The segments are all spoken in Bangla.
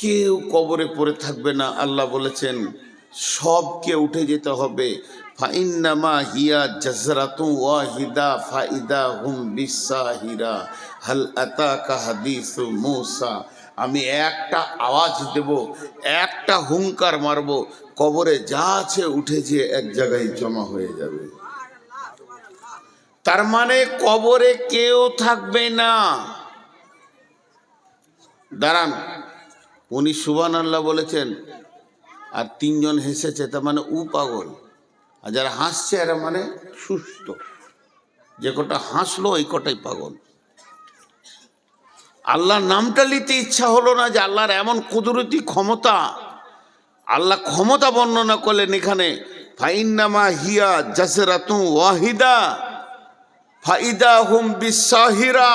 কেউ কবরে পড়ে থাকবে না। আল্লাহ বলেছেন সবকে উঠে যেতে হবে। ফাইন্নামা হিয়া জাজরাতু ওয়াহিদা ফাইদা হুম বিসাহিরা হাল আতাকা হাদিসু মূসা। আমি একটা আওয়াজ দেব, একটা হুঙ্কার মারব, কবরে যা আছে উঠে যেয়ে এক জায়গায় জমা হয়ে যাবে। তার মানে কবরে কেউ থাকবে না। দাঁড়ান, উনি সুবহানাল্লাহ বলেছেন আর তিনজন হেসেছে, তার মানে উ পাগল। আর যারা হাসছে এরা মানে সুস্থ। যে কটা হাসলো ওই কটাই পাগল। আল্লাহর নামটা নিতে ইচ্ছা হলো না যে আল্লাহর এমন কুদরতি ক্ষমতা। আল্লাহ ক্ষমতা বর্ণনা করলেন এখানে, ফাইন্নামা হিয়া জাসরাতু ওয়াহিদা ফাইদা হুম বিসাহিরা।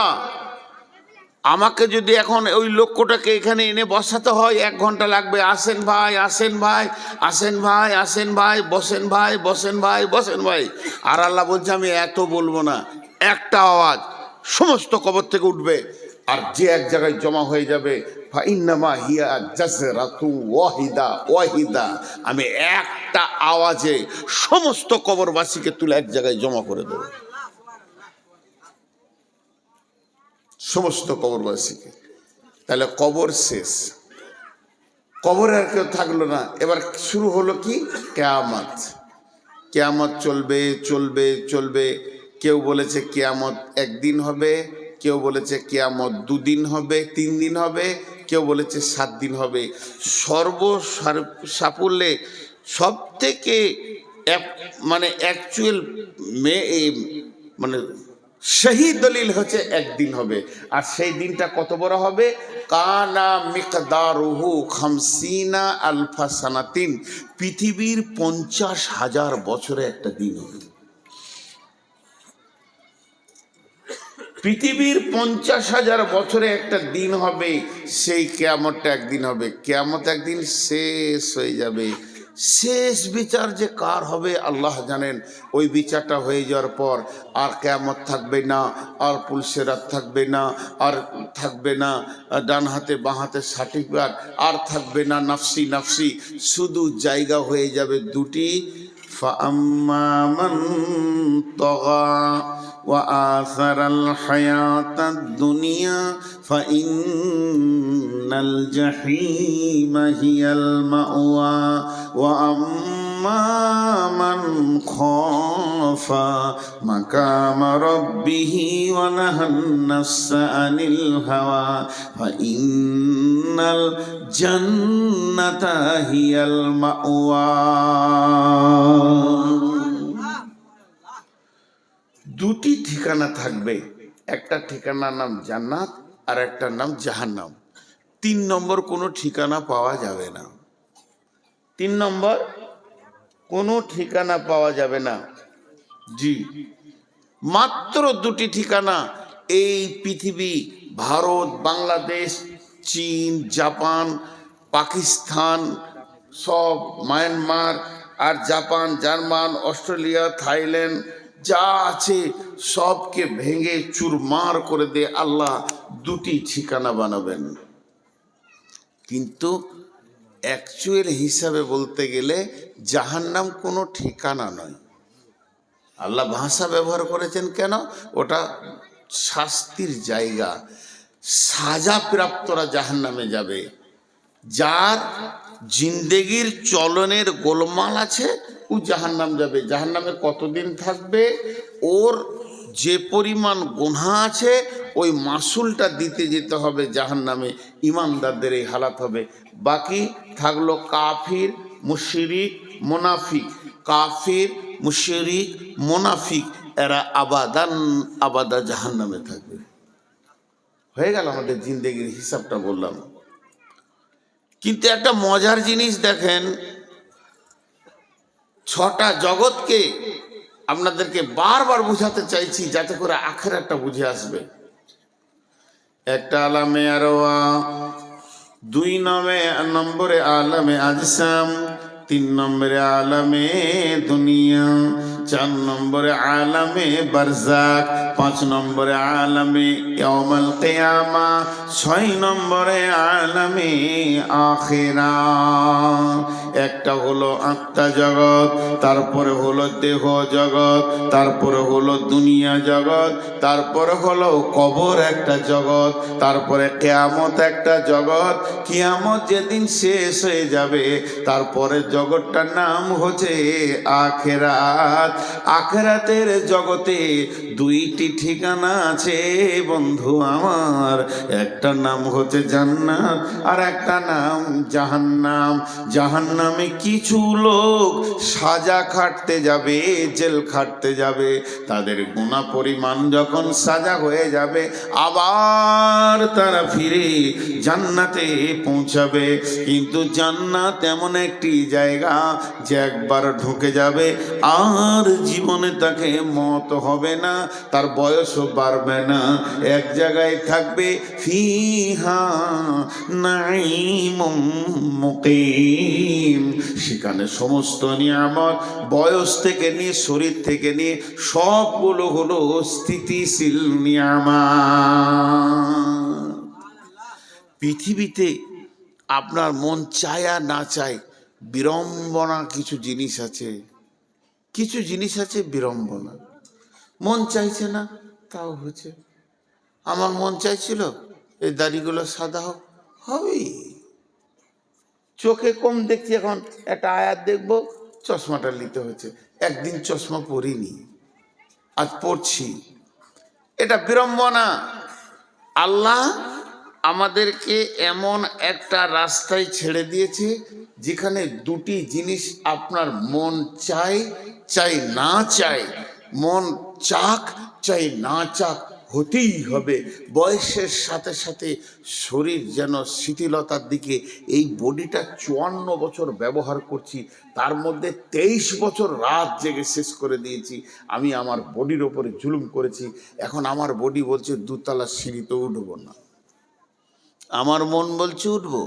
আমাকে যদি এখন ওই লক্ষ্যটাকে এখানে এনে বসাতে হয় 1 ঘন্টা লাগবে। আসেন ভাই, আসেন ভাই, আসেন ভাই, আসেন ভাই, বসেন ভাই, বসেন ভাই, বসেন ভাই। আর আল্লাহ বলছে আমি এত বলবো না, একটা আওয়াজ সমস্ত কবর থেকে উঠবে আর যে এক জায়গায় জমা হয়ে যাবে। ফাইন্নামা হিয়া জাজরাতু ওয়াহিদা ওয়াহিদা। আমি একটা আওয়াজে সমস্ত কবরবাসীকে তুলে এক জায়গায় জমা করে দেবো, সমস্ত কবরবাসীকে। তাহলে কবর শেষ, কবরে আর কেউ থাকলো না। এবার শুরু হলো কি? কিয়ামত। কিয়ামত চলবে চলবে চলবে। কেউ বলেছে কিয়ামত একদিন হবে, কেউ বলেছে কিয়ামত 2 দিন হবে, 3 দিন হবে, কেউ বলেছে 7 দিন হবে। সাফল্যে সব থেকে মানে অ্যাকচুয়াল মানে সেই দলিল হচ্ছে একদিন হবে। আর সেই দিনটা কত বড় হবে? কানা মিকদারুহু 50 আলফা সানাতিন। পৃথিবীর 50,000 বছরে একটা দিন হবে। পৃথিবীর 50,000 বছরে একটা দিন হবে। সেই কিয়ামতটা একদিন হবে। কিয়ামত একদিন শেষ হয়ে যাবে। শেষ বিচার যে কার হবে আল্লাহ জানেন। ওই বিচারটা হয়ে যাওয়ার পর আর কিয়ামত থাকবে না, আর পুলসেরাত থাকবে না, আর থাকবে না ডান হাতে বাঁ হাতে সার্টিফিকেট, আর থাকবে না নাফসি নাফসি। শুধু জায়গা হয়ে যাবে দুটি, فأما من طغى وآثر الحياة الدنيا فإن الجحيم هي المأوى وأما من خاف مقام ربه ونهى النفس عن الهوى فإن الجنة هي المأوى। দুটি ঠিকানা থাকবে, একটা ঠিকানার নাম জান্নাত আর একটা নাম জাহান্নাম। 3 নম্বর কোনো ঠিকানা পাওয়া যাবে না। 3 নম্বর কোনো ঠিকানা পাওয়া যাবে না। জি, মাত্র 2টি ঠিকানা এই পৃথিবী, ভারত, বাংলাদেশ, চীন, জাপান, পাকিস্তান, সব মায়ানমার আর জাপান, জার্মান, অস্ট্রেলিয়া, থাইল্যান্ড যা আছে সবকে ভেঙে চুরমার করে দিয়ে আল্লাহ 2টি ঠিকানা বানাবেন। কিন্তু অ্যাকচুয়াল হিসাবে বলতে গেলে জাহান্নাম কোনো ঠিকানা নয়। আল্লাহ ভাষা ব্যবহার করেছেন কেন? ওটা শাস্তির জায়গা। সাজা প্রাপ্তরা জাহান্নামে যাবে। যার জিন্দেগির চলনের গোলমাল আছে ও জাহান্নাম যাবে। জাহান্নামে কতদিন থাকবে? ওর যে পরিমাণ গুনাহ আছে ওই মাসুলটা দিতে যেতে হবে জাহান্নামে। ইমানদারদের এই হালাত হবে। বাকি থাকলো কাফির, মুশরিক, মুনাফিক। কাফির, মুশরিক, মুনাফিক এরা আবাদান আবাদা জাহান্নামে থাকবে। হয়ে গেল আমাদের জিন্দেগির হিসাবটা বললাম। কিন্তু একটা মজার জিনিস দেখেন, 6টা জগৎকে আপনাদেরকে বারবার বুঝাতে চাইছি যাতে করে আখিরাতটা বুঝে আসবে। একটা আলামে আরওয়া, 2 নম্বরে আলামে আজসাম, 3 নম্বরে আলামে দুনিয়া, 4 নম্বরে আলামে বারজাক, 5 নম্বরে আলামে ইয়াউমুল কিয়ামা, 6 নম্বরে আলামে আখিরা। একটা হলো আত্মা জগৎ, তারপরে হলো দেহ জগৎ, তারপরে হলো দুনিয়া জগৎ, তারপরে হলো কবর একটা জগৎ, তারপরে কিয়ামত একটা জগৎ। কিয়ামত যেদিন শেষ হয়ে যাবে তারপরে জগৎটার নাম হচ্ছে আখিরাত। আখিরাতের জগতে 2টি ঠিকানা আছে বন্ধু আমার, একটা নাম হচ্ছে জান্নাত আর একটা নাম জাহান্নাম। জাহান্নামে কিছু লোক সাজা খাটতে যাবে, জেল খাটতে যাবে, তাদের গুনাহ পরিমাণ যখন সাজা হয়ে যাবে আবার তারা ফিরে জান্নাতে পৌঁছাবে। কিন্তু জান্নাত এমন একটি জায়গা যে একবার ঢুকে যাবে আর জীবনে তাকে মত হবে না, তার বয়সও বাড়বে না, এক জায়গায় থাকবে। ফিহা নাঈমুম মুকিম, সেখানে সমস্ত নিয়ামত বয়স থেকে নিয়ে শরীর থেকে নিয়ে সবগুলো হলো স্থিতিশীল নিয়ামত। পৃথিবীতে আপনার মন চায় আর না চায়, বিড়ম্বনা কিছু জিনিস আছে, কিছু জিনিস আছে বিড়ম্বনা। মন চাইছে না তাও হচ্ছে। আমার মন চাইছিল এই দাড়িগুলো সাদা হোক, হবেই। চোখে কম দেখছি, এখন একটা আয়াত দেখবো, চশমাটা নিতে হচ্ছে। একদিন চশমা পরিনি, আজ পড়ছি। এটা বিড়ম্বনা। আল্লাহ আমাদেরকে এমন একটা রাস্তায় ছেড়ে দিয়েছে যেখানে 2টি জিনিস আপনার মন চাই, চাই না চাই, মন চাক চাই না চাক হতেই হবে। বয়সের সাথে সাথে শরীর যেন শিথিলতার দিকে, এই বডিটা 54 বছর ব্যবহার করছি, তার মধ্যে 23 বছর রাত জেগে শেষ করে দিয়েছি। আমি আমার বডির ওপরে জুলুম করেছি। এখন আমার বডি বলছে 2 তলা সিঁড়িতে উঠবো না, আমার মন বলছে উঠবো,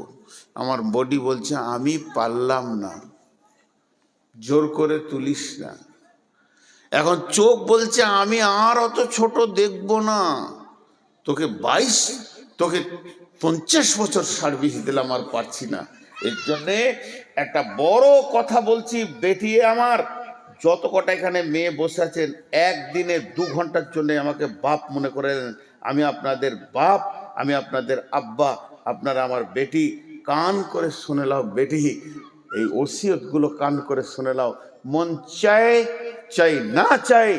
আমার বডি বলছে আমি পারলাম না, জোর করে তুলিস না। এখন চোখ বলছে আমি আর অত ছোট দেখবো না, তোকে 50 বছর সার্ভিস দিলাম, আর পারছি না। এর জন্যে একটা বড় কথা বলছি, বেটিয়ে আমার যত কটা এখানে মেয়ে বসে আছেন, একদিনে 2 ঘন্টার জন্য আমাকে বাপ মনে করেন। আমি আপনাদের বাপ, আমি আপনাদের আব্বা, আপনারা আমার বেটি। কান করে শুনে লাও বেটি, এই ওসিয়তগুলো কান করে শুনে লাও। মন চায় চাই না চাই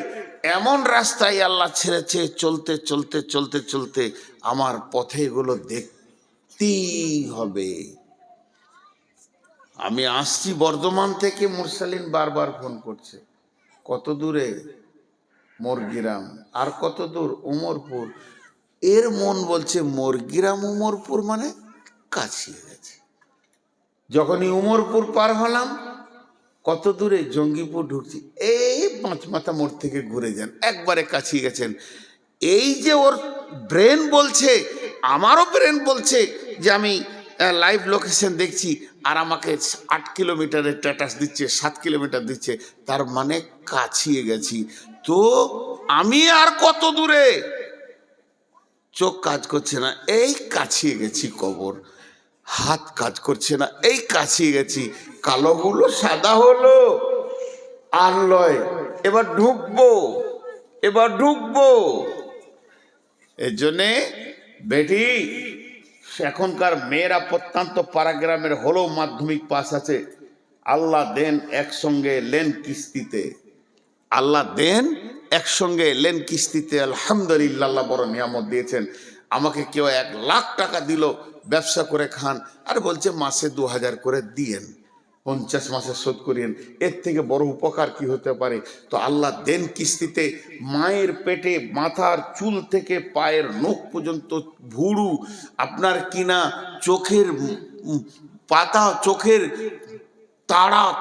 এমন রাস্তায় আল্লাহ ছেড়েছে, চলতে চলতে চলতে চলতে আমার পথে এগুলো দেখতেই হবে। আমি আসছি বর্ধমান থেকে, মুরসালিন বারবার ফোন করছে, কত দূরে? মোরগ্রাম। আর কত দূর? উমরপুর। এর মন বলছে মোরগ্রাম উমরপুর মানে কাছে গেছে। যখনই উমরপুর পার হলাম, কত দূরে? জঙ্গিপুর ঢুকছি, এই 5 মাথা মোড় থেকে ঘুরে যান, একবারে কাছে গেছেন। এই যে ওর ব্রেন বলছে, আমারও ব্রেন বলছে যে আমি লাইভ লোকেশন দেখছি, আর আমাকে 8 কিলোমিটারের স্ট্যাটাস দিচ্ছে, 7 কিলোমিটার দিচ্ছে, তার মানে কাছিয়ে গেছি। তো আমি আর কত দূরে? চোখ কাজ করছে না, এই কাছিয়ে গেছি কবর। হাত কাজ করছে না, এই কাছিয়ে গেছি। কালোগুলো সাদা হলো, আর লয়, এবার ঢুকবো, এবার ঢুকবো। এর জন্যে বেটি, এখনকার মেয়েরা প্রত্যন্ত পাড়াগ্রামের হলেও মাধ্যমিক পাস আছে, আল্লাহ দেন একসঙ্গে লেন কিস্তিতে, আল্লাহ দেন একসঙ্গে লেন কিস্তিতে। আলহামদুলিল্লাহ, আল্লাহ বড় নিয়ামত দিয়েছেন। আমাকে কেউ 1 লাখ টাকা দিল, ব্যবসা করে খান, আর বলছে মাসে 2000 করে দিয়েন, 50 মাসে শোধ করিয়েন। এর থেকে বড় উপকার কি হতে পারে? তো আল্লাহ দেন কিস্তিতে। মায়ের পেটে মাথার চুল থেকে পায়ের নখ পর্যন্ত ভুরু, আপনার কিনা চোখের পাতা, চোখের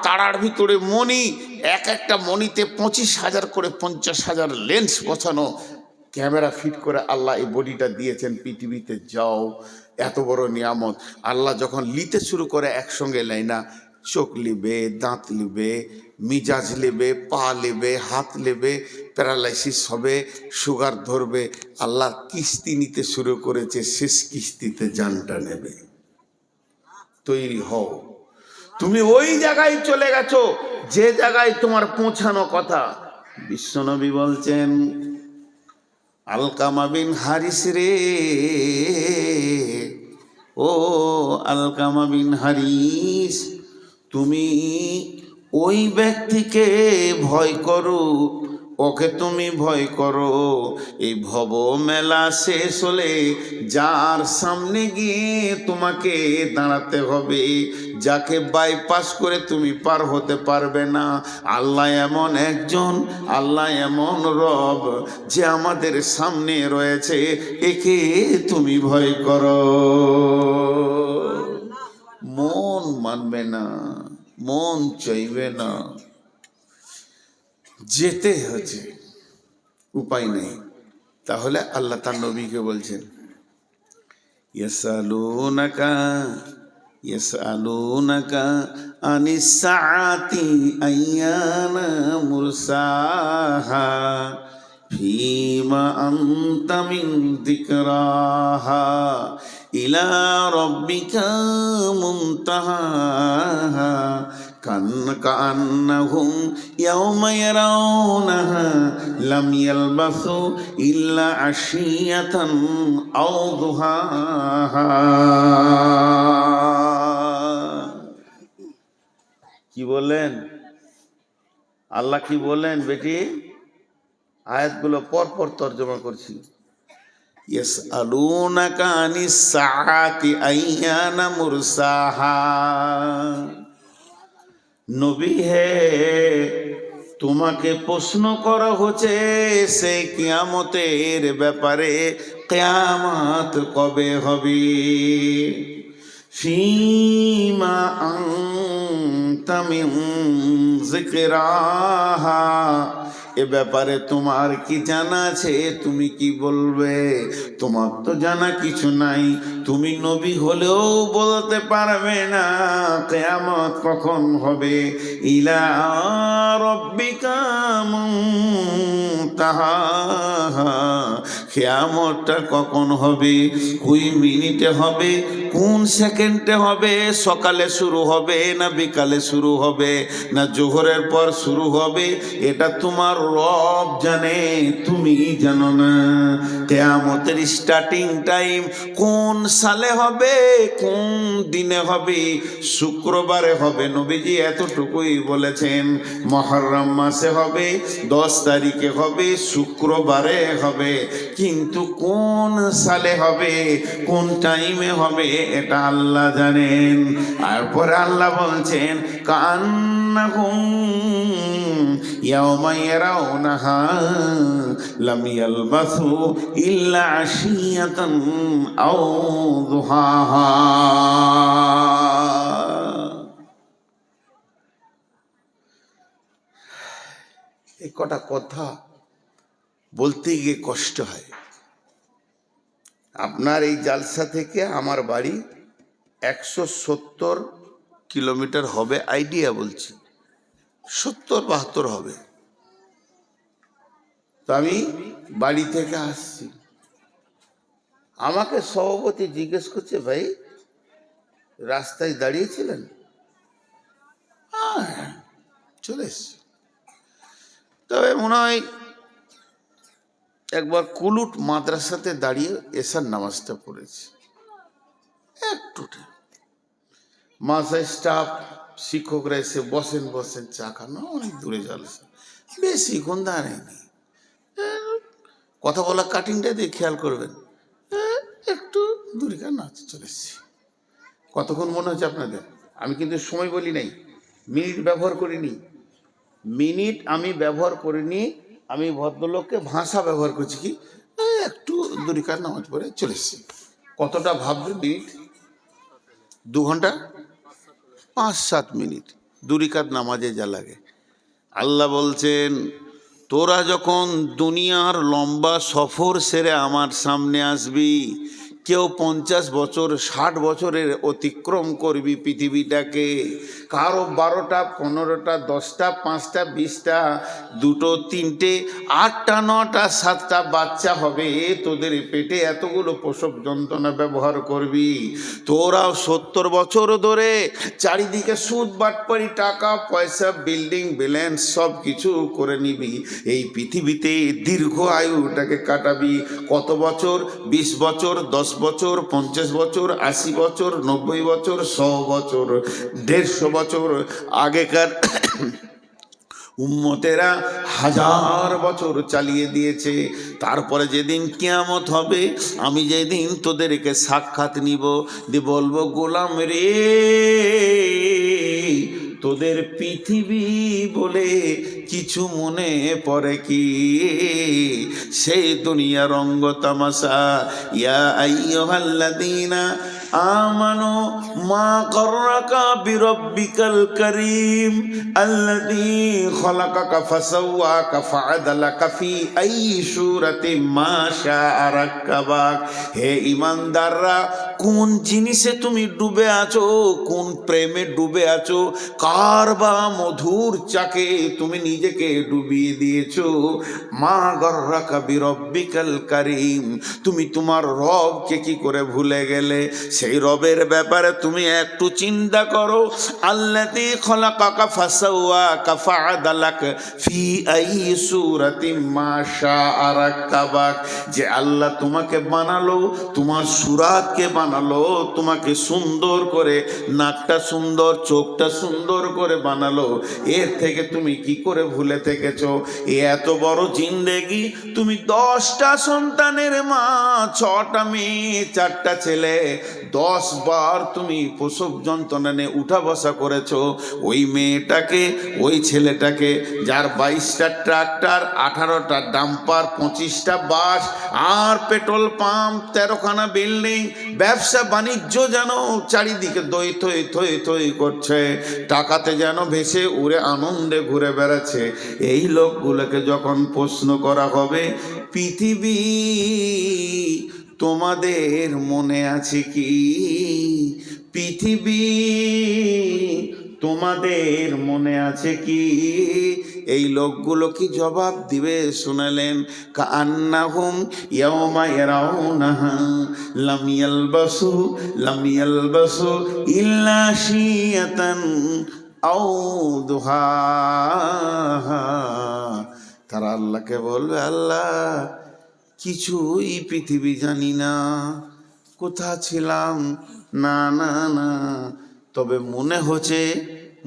তারার ভিতরে মণি, এক একটা মণিতে 25,000 করে 50,000 লেন্স বসানো, ক্যামেরা ফিট করে আল্লাহ এই বডিটা দিয়েছেন পৃথিবীতে। যাও, এত বড় নিয়ামত। আল্লাহ যখন নিতে শুরু করে একসঙ্গে নেয় না, চোখ লিবে, দাঁত লিবে, মিজাজ লিবে, পা লিবে, হাত লিবে, প্যারালাইসিস হবে, সুগার ধরবে। আল্লাহ কিস্তি নিতে শুরু করেছে, শেষ কিস্তিতে জানটা নেবে। তৈরি হও। তুমি ওই জায়গায় চলে গেছো যে জায়গায় তোমার পৌঁছানো কথা। বিশ্বনবী বলছেন, আলকামা বিন হারিস রে, ও আলকামা বিন হারিস, তুমি ওই ব্যক্তিকে ভয় করো, ওকে তুমি ভয় করো। এই ভব মেলা শেষ হলে যার সামনে গিয়ে তোমাকে দাঁড়াতে হবে, যাকে বাইপাস করে তুমি পার হতে পারবে না। আল্লাহ এমন একজন, আল্লাহ এমন রব যে আমাদের সামনে রয়েছে, একে তুমি ভয় করো। মন মানবে না, মন চাইবে না, যেতে হচ্ছে, উপায় নেই। তাহলে আল্লাহ তার নবীকে বলছেন, ইয়াসালুনাকা ইয়াসালুনাকা আনিস সাআতি আইয়ানা মুরসাহা ফীমা আনতা মিন যিকরাহা ইলা রাব্বিকা মুনতাহাহা কান্নাহুম ইয়াওমা ইয়ারাউনাহা লাম ইয়ালবাসু ইল্লা আশিয়াতান আও দুহাহা। কি বলেন আল্লাহ, কি বলেন বেটি? আয়াতগুলো পরপর তর্জমা করছি। ইয়াসআলুনাকা আনিস সাআতি আইয়ানা মুরসাহা। নবী হে, তোমাকে প্রশ্ন করা হচ্ছে সে কিয়ামতের ব্যাপারে, কিয়ামত কবে হবে। ফীমা আনতা মিন যিকরাহা, এ ব্যাপারে তোমার কি জানা আছে? তুমি কি বলবে? তোমার তো জানা কিছু নাই। তুমি নবী হলেও বলতে পারবে না কিয়ামত কখন হবে। ইলা রাব্বিকা মুনতাহাহা, কিয়ামতটা কখন হবে, কোন মিনিটে হবে, কোন সেকেন্ডে হবে, সকালে শুরু হবে না বিকালে শুরু হবে না জোহরের পর শুরু হবে, এটা তোমার রব জানে, তুমি জানো না। কিয়ামতের স্টার্টিং টাইম কোন সালে হবে, কোন দিনে হবে? শুক্রবারে হবে, নবীজি এতটুকুই বলেছেন। মুহররম মাসে হবে, 10 তারিখে হবে, শুক্রবারে হবে। কিন্তু কোন সালে হবে, কোন টাইমে হবে, এটা আল্লাহ জানেন। তারপরে আল্লাহ বলছেন, কান্নাহুম ইয়াওমা ইয়ারাউনাহা লাম ইয়ালবাসু ইল্লা আশিয়াতান আও দুহাহা। এই কটা কথা বলতে গিয়ে কষ্ট হয়। আপনার এই জালসা থেকে আমার বাড়ি 170 কিলোমিটার হবে, আইডিয়া বলছি, 70-72 হবে। তো আমি বাড়ি থেকে আসছি, আমাকে সভাপতি জিজ্ঞেস করছে, ভাই রাস্তায় দাঁড়িয়েছিলেন? চলে এসছি। তবে মনে হয় একবার কুলুট মাদ্রাসাতে দাঁড়িয়ে এসার নামাজটা পড়েছি। একটু মাদ্রাসায় স্টাফ শিক্ষকরা এসে বসেন বসেন, চা খানো, অনেক দূরে জালসা, বেশিক্ষণ দাঁড়ায়নি। কথা বলা কাটিংটা দিয়ে খেয়াল করবেন, একটু দূরে কেন আছে, চলে এসছি। কতক্ষণ মনে হচ্ছে আপনাদের? আমি কিন্তু সময় বলি নাই, মিনিট ব্যবহার করিনি, মিনিট আমি ব্যবহার করিনি। আমি ভদ্রলোককে ভাষা ব্যবহার করছি, কি একটু দূরিকার নামাজ পড়ে চলে এসছি। কতটা ভাববেন? মিনিট 2 ঘন্টা 5-7 মিনিট দূরিকার নামাজে যা লাগে। আল্লাহ বলছেন, তোরা যখন দুনিয়ার লম্বা সফর সেরে আমার সামনে আসবি, কেউ 50 বছর 60 বছরের অতিক্রম করবি পৃথিবীটাকে, কারো 12টা 15টা 10টা 5টা 20টা 2টো 3টে 8টা 9টা 7টা বাচ্চা হবে, তোদের পেটে এতগুলো প্রসব যন্ত্রণা ব্যবহার করবি। তোরাও 70 বছর ধরে চারিদিকে সুদ বাটপারি টাকা পয়সা বিল্ডিং ব্যালেন্স সব কিছু করে নিবি, এই পৃথিবীতে দীর্ঘ আয়ুটাকে কাটাবি। কত বছর? 20 বছর, 10 বছর, 50 বছর, 80 বছর, 90 বছর, 100 বছর, 150 বছর। আগেকার উম্মতেরা 1000 বছর চালিয়ে দিয়েছে। তারপরে যেদিন কিয়ামত হবে, আমি যেদিন তোদেরকে সাক্ষাৎ নিব, দিয়ে বলবো গোলাম রে, তোদের পৃথিবী বলে কিছু মনে পড়ে কি? সেই দুনিয়া রঙ্গ তামাশা। ইয়া আইয়ুহাল্লাযীনা আমানু মা গররাকা বিরব্বিকাল কারীম আল্লাযী খলাকাকা ফাসাওয়াকা ফাআদালাকা ফি আইয়ি সূরাতিন মা শাআ রাক্কাবাক। হে ঈমানদাররা, কোন জিনিসে তুমি ডুবে আছো, কোন প্রেমে ডুবে আছো, কার বা মধুর চাকে তুমি নিজেকে ডুবিয়ে দিয়েছো? মা গররাকা বিরব্বিকাল কারীম, তুমি তোমার রবকে কি করে ভুলে গেলে? সেই রবের ব্যাপারে তুমি একটু চিন্তা করো। আল্লাযী খলাকাকা ফাসাওয়াকা ফাআদালাক ফি আইয়ি সূরাতিন মা শাআ রাক্কাবাক, যে আল্লাহ তোমাকে বানালো, তোমার সুরাতকে বানালো, তোমাকে সুন্দর করে, নাকটা সুন্দর, চোখটা সুন্দর করে বানালো, এর থেকে তুমি কি করে ভুলে থেকেছো? এত বড় জিন্দেগি, তুমি 10টা সন্তানের মা, 6টা মেয়ে 4টা ছেলে, 10 বার তুমি প্রসব যন্ত্রণা নিয়ে উঠা বসা করেছো। ওই মেয়েটাকে, ওই ছেলেটাকে, যার 22টা ট্রাক্টর, 18টা ডাম্পার, 25টা বাস, আর পেট্রোল পাম্প, 13খানা বিল্ডিং, ব্যবসা বাণিজ্য যেন চারিদিকে দই থই থই থই করছে, টাকাতে যেন ভেসে উড়ে আনন্দে ঘুরে বেড়াচ্ছে। এই লোকগুলোকে যখন প্রশ্ন করা হবে, পৃথিবী তোমাদের মনে আছে কি? পৃথিবী তোমাদের মনে আছে কি? এই লোকগুলো কি জবাব দিবে শুনালেন? কান্নাহুম ইয়াওমা ইয়ারাউনাহা লাম ইয়ালবাসু ইল্লা শিয়াতান আও দুহাহা। তারা আল্লাহকে বলবে, আল্লাহ কিছুই পৃথিবী জানি না, কোথা ছিলাম, না না না, তবে মনে হচ্ছে,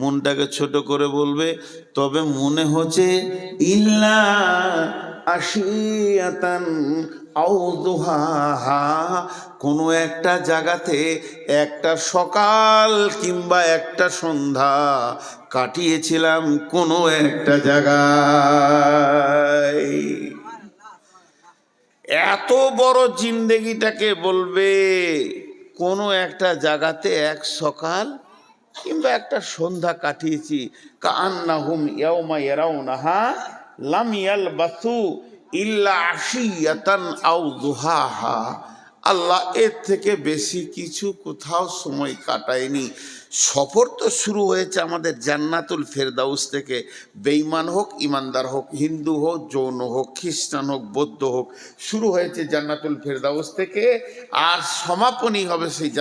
মনটাকে ছোট করে বলবে, তবে মনে হচ্ছে ইল্লা আশিয়াতান আও দুহাহা, কোনো একটা জায়গাতে একটা সকাল কিংবা একটা সন্ধ্যা কাটিয়েছিলাম কোনো একটা জায়গায়। এত বড় জিন্দেগিটাকে বলবে কোনো একটা জায়গাতে এক সকাল কিংবা একটা সন্ধ্যা কাটিয়েছি। কান্নাহুম ইয়াওমা ইয়ারাউনাহা লাম ইয়ালবাসু ইল্লা আশিয়াতান আও দুহাহা। আল্লাহ এর থেকে বেশি কিছু কোথাও সময় কাটায়নি। সফর তো শুরু হয়েছে আমাদের জান্নাতুল ফেরদাউস থেকে। বেঈমান হোক ইমানদার হোক, হিন্দু হোক জৈন হোক, খ্রিস্টান হোক বৌদ্ধ হোক, শুরু হয়েছে জান্নাতুল ফেরদাউস থেকে, আর সমাপনী হবে সেই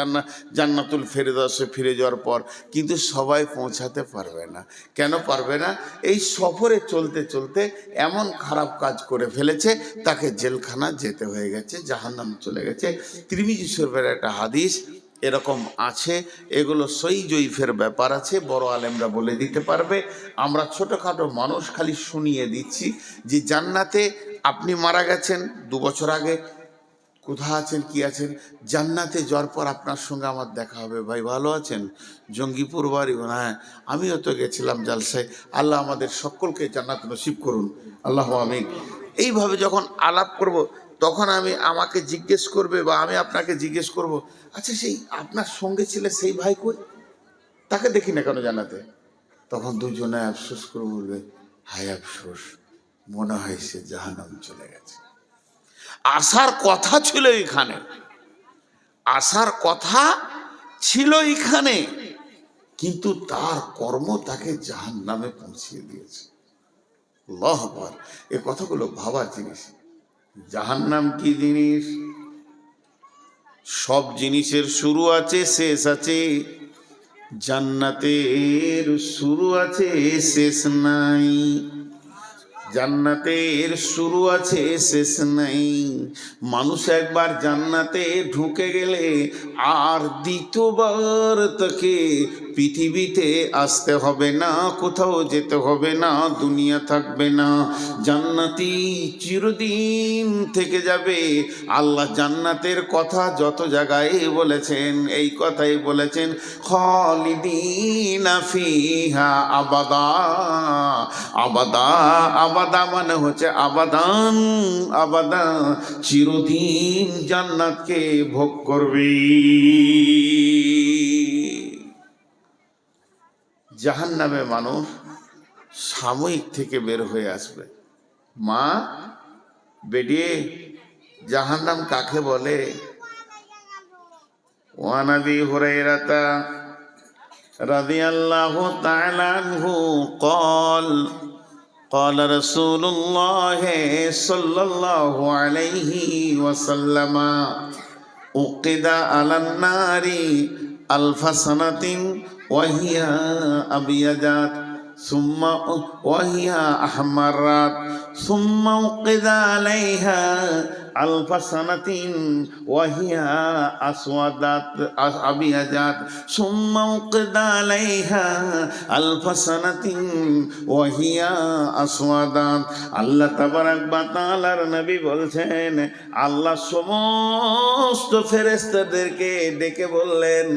জান্নাতুল ফেরদাউসে ফিরে যাওয়ার পর। কিন্তু সবাই পৌঁছাতে পারবে না। কেন পারবে না? এই সফরে চলতে চলতে এমন খারাপ কাজ করে ফেলেছে, তাকে জেলখানা যেতে হয়ে গেছে, জাহান্নাম চলে গেছে। তিরমিজি শরীফের একটা হাদিস এরকম আছে, এগুলো সই জয়ীফের ব্যাপার আছে, বড় আলেমরা বলে দিতে পারবে। আমরা ছোটোখাটো মানুষ খালি শুনিয়ে দিচ্ছি যে জান্নাতে আপনি মারা গেছেন 2 বছর আগে, কোথায় আছেন, কি আছেন, জান্নাতে যাওয়ার পর আপনার সঙ্গে আমার দেখা হবে, ভাই ভালো আছেন, জঙ্গিপুর বাড়ি, হ্যাঁ আমিও তো গেছিলাম জালসায়, আল্লাহ আমাদের সকলকে জান্নাত নসিব করুন, আল্লাহ আমিন। এইভাবে যখন আলাপ করব, তখন আমাকে জিজ্ঞেস করবে বা আমি আপনাকে জিজ্ঞেস করব, আচ্ছা সেই আপনার সঙ্গে ছিল সেই ভাই কই, তাকে দেখি না কেন জান্নাতে? তখন দুজনে আফসোস করে বলবে, হায় আফসোস, মনে হয় সে জাহান্নাম চলে গেছে, আসার কথা ছিল এখানে, আসার কথা ছিল এখানে, কিন্তু তার কর্ম তাকে জাহান্নামে পৌঁছিয়ে দিয়েছে। আল্লাহু আকবার। এ কথাগুলো ভাবার জিনিস। জাহান্নাম কি জিনিস? সব জিনিসের শুরু আছে, শেষ আছে। জান্নাতের শুরু আছে, শেষ নাই। জান্নাতের শুরু আছে, শেষ নাই। মানুষ একবার জান্নাতে ঢুকে গেলে আর দ্বিতীয়বার তাকে পৃথিবীতে আসতে হবে না, কোথাও যেতে হবে না, দুনিয়া থাকবে না। জান্নাতি চিরদিন থেকে যাবে। আল্লাহ জান্নাতের কথা যত জায়গায় বলেছেন, এই কথাই বলেছেন, খালিদিনা ফিহা আবাদা। আবাদা আবাদা মানে হচ্ছে আবাদান আবাদা, চিরদিন জান্নাতকে ভোগ করবে। জাহান্নামে মানুষ সাময়িক থেকে বের হয়ে আসবে। মা বেডিয়ে, জাহান্নাম কাকে বলে? ওয়ান আবি হুরায়রাতা রাদিয়াল্লাহু তাআলা আনহু قال قال رسول الله صلى الله عليه وسلم أوقد على النار 1000 سنة وهي أبيضت ثم وهي أحمرت ثم أوقد عليها 1000 سنة وهي أسودت أبيضت ثم أوقد عليها 1000 سنة وهي أسودت। আল্লাহ তাবারাক ওয়া তাআলার নবী বলছেন, আল্লাহ সমস্ত ফেরেশতাদেরকে ডেকে বললেন,